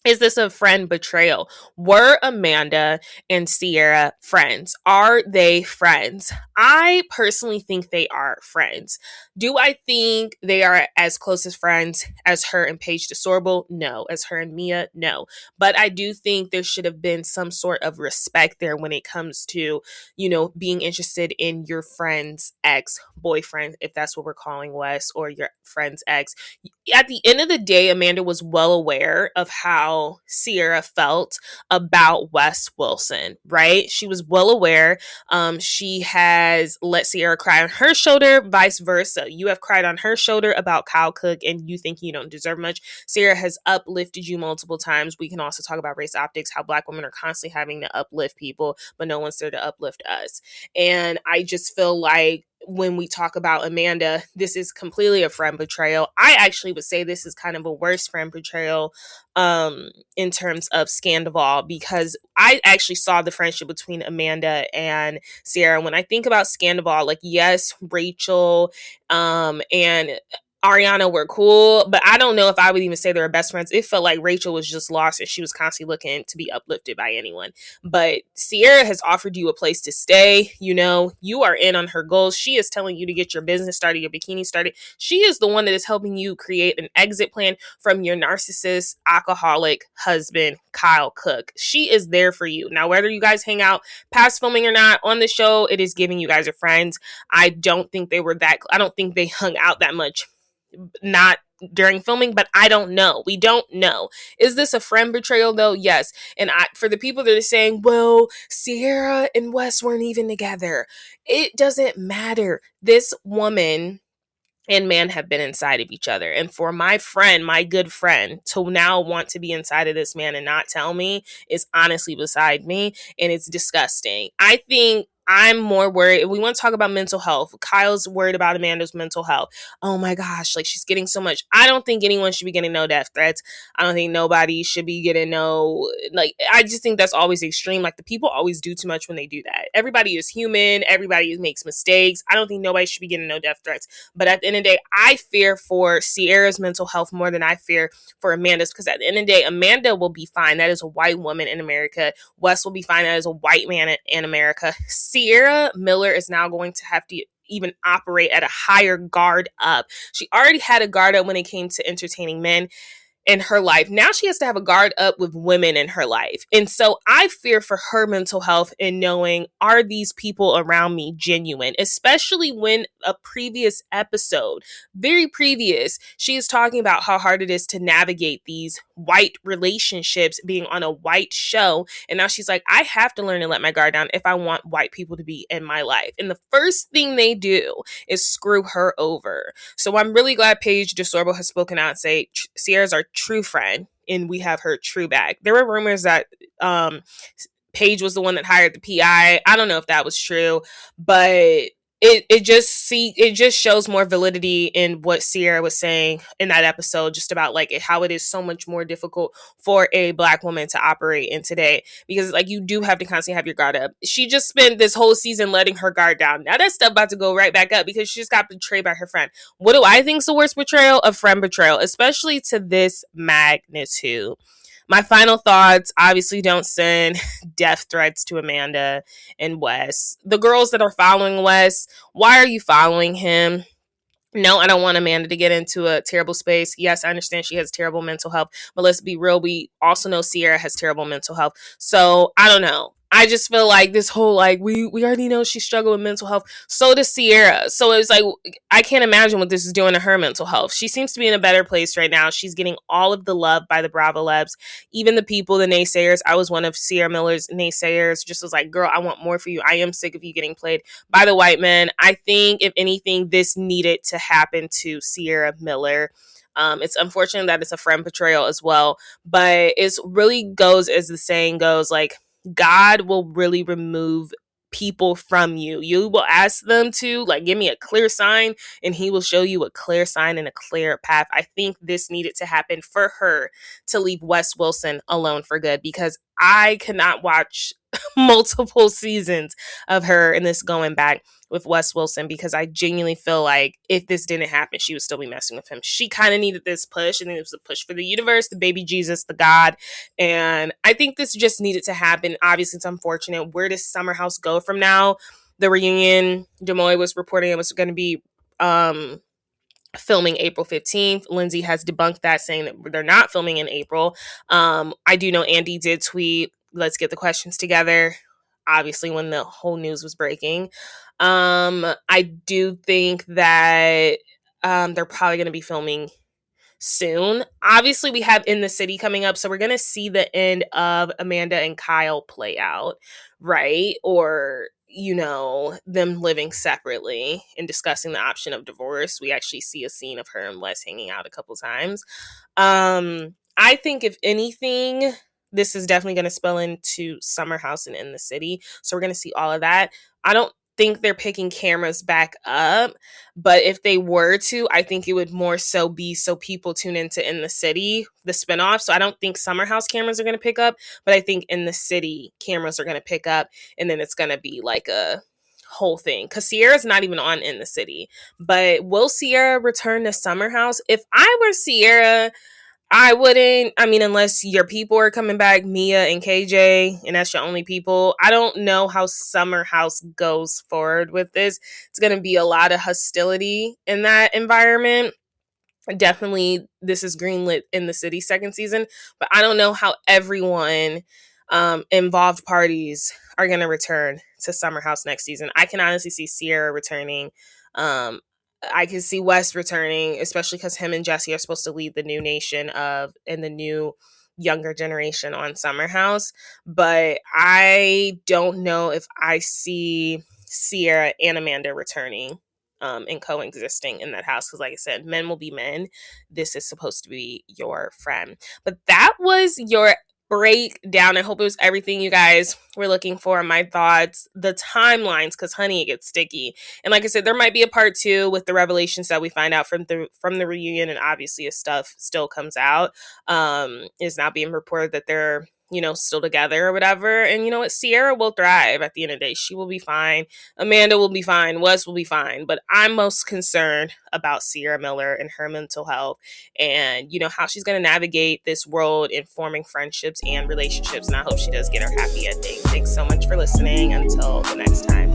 Is this a friend betrayal? Were Amanda and Ciara friends? Are they friends? I personally think they are friends. Do I think they are as close as friends as her and Paige DeSorbo? No. As her and Mia? No. But I do think there should have been some sort of respect there when it comes to, being interested in your friend's ex-boyfriend, if that's what we're calling Wes, or your friend's ex. At the end of the day, Amanda was well aware of how how Ciara felt about Wes Wilson, right? She was well aware. She has let Ciara cry on her shoulder, vice versa. You have cried on her shoulder about Kyle Cook and you think you don't deserve much. Ciara has uplifted you multiple times. We can also talk about race optics, how Black women are constantly having to uplift people, but no one's there to uplift us. And I just feel like when we talk about Amanda, this is completely a friend betrayal. I actually would say this is kind of a worse friend betrayal in terms of Scandival, because I actually saw the friendship between Amanda and Ciara. When I think about Scandival, like, yes, Rachel and Ariana were cool, but I don't know if I would even say they were best friends. It felt like Rachel was just lost and she was constantly looking to be uplifted by anyone. But Ciara has offered you a place to stay. You know, you are in on her goals. She is telling you to get your business started, your bikini started. She is the one that is helping you create an exit plan from your narcissist, alcoholic husband, Kyle Cook. She is there for you. Now, whether you guys hang out past filming or not on the show, it is giving you guys are friends. I don't think I don't think they hung out that much, not during filming, but I don't know. We don't know. Is this a friend betrayal though? Yes. And for the people that are saying, well, Ciara and Wes weren't even together, it doesn't matter. This woman and man have been inside of each other. And for my friend, my good friend, to now want to be inside of this man and not tell me is honestly beside me. And it's disgusting. I think I'm more worried. We want to talk about mental health. Kyle's worried about Amanda's mental health. Oh my gosh, like, she's getting so much. I don't think anyone should be getting no death threats. I don't think nobody should be getting no, like, I just think that's always extreme. Like, the people always do too much when they do that. Everybody is human. Everybody makes mistakes. I don't think nobody should be getting no death threats. But at the end of the day, I fear for Ciara's mental health more than I fear for Amanda's, because at the end of the day, Amanda will be fine. That is a white woman in America. Wes will be fine. That is a white man in America. Ciara Miller is now going to have to even operate at a higher guard up. She already had a guard up when it came to entertaining men in her life. Now she has to have a guard up with women in her life. And so I fear for her mental health in knowing, are these people around me genuine? Especially when a previous episode, very previous, she is talking about how hard it is to navigate these white relationships being on a white show. And now she's like, I have to learn to let my guard down if I want white people to be in my life. And the first thing they do is screw her over. So I'm really glad Paige DeSorbo has spoken out and say Ciara's our true friend and we have her true back. There were rumors that Paige was the one that hired the PI. I don't know if that was true, but it just shows more validity in what Ciara was saying in that episode, just about like how it is so much more difficult for a Black woman to operate in today, because like you do have to constantly have your guard up. She just spent this whole season letting her guard down. Now that stuff about to go right back up because she just got betrayed by her friend. What do I think is the worst betrayal? A friend betrayal, especially to this magnitude. My final thoughts, obviously don't send death threats to Amanda and Wes. The girls that are following Wes, why are you following him? No, I don't want Amanda to get into a terrible space. Yes, I understand she has terrible mental health, but let's be real. We also know Ciara has terrible mental health. So I don't know. I just feel like this whole, like, we already know she struggled with mental health. So does Ciara. So it's like, I can't imagine what this is doing to her mental health. She seems to be in a better place right now. She's getting all of the love by the Bravo Labs. Even the people, the naysayers. I was one of Ciara Miller's naysayers. Just was like, girl, I want more for you. I am sick of you getting played by the white men. I think, if anything, this needed to happen to Ciara Miller. It's unfortunate that it's a friend betrayal as well, but it really goes, as the saying goes, like, God will really remove people from you. You will ask them to, like, give me a clear sign, and he will show you a clear sign and a clear path. I think this needed to happen for her to leave Wes Wilson alone for good, because I cannot watch multiple seasons of her in this going back with Wes Wilson, because I genuinely feel like if this didn't happen, she would still be messing with him. She kind of needed this push, and it was a push for the universe, the baby Jesus, the God. And I think this just needed to happen. Obviously, it's unfortunate. Where does Summer House go from now? The reunion, Demoy was reporting it was going to be filming April 15th. Lindsay has debunked that, saying that they're not filming in April. I do know Andy did tweet, let's get the questions together, obviously when the whole news was breaking. I do think that they're probably going to be filming soon. Obviously, we have In the City coming up, so we're gonna see the end of Amanda and Kyle play out, right? Or them living separately and discussing the option of divorce. We actually see a scene of her and Wes hanging out a couple times. I think if anything, this is definitely going to spill into Summer House and In the City. So we're going to see all of that. I don't think they're picking cameras back up, but if they were to, I think it would more so be so people tune into In the City, the spinoff. So I don't think Summer House cameras are going to pick up, but I think In the City cameras are going to pick up, and then it's going to be like a whole thing, because Ciara's not even on In the City. But will Ciara return to Summer House? If I were Ciara, I wouldn't. I mean, unless your people are coming back, Mia and KJ, and that's your only people. I don't know how Summer House goes forward with this. It's going to be a lot of hostility in that environment. Definitely, this is greenlit In the City second season, but I don't know how everyone involved parties are going to return to Summer House next season. I can honestly see Ciara returning. I can see Wes returning, especially because him and Jesse are supposed to lead the new nation and the new younger generation on Summer House. But I don't know if I see Ciara and Amanda returning and coexisting in that house. Because like I said, men will be men. This is supposed to be your friend. But that was your breakdown. I hope it was everything you guys were looking for. My thoughts, the timelines, because honey, it gets sticky. And like I said, there might be a part 2 with the revelations that we find out from the reunion, and obviously if stuff still comes out, is now being reported that they're still together or whatever. And you know what? Ciara will thrive at the end of the day. She will be fine. Amanda will be fine. Wes will be fine. But I'm most concerned about Ciara Miller and her mental health, and how she's going to navigate this world in forming friendships and relationships. And I hope she does get her happy ending. Thanks so much for listening. Until the next time.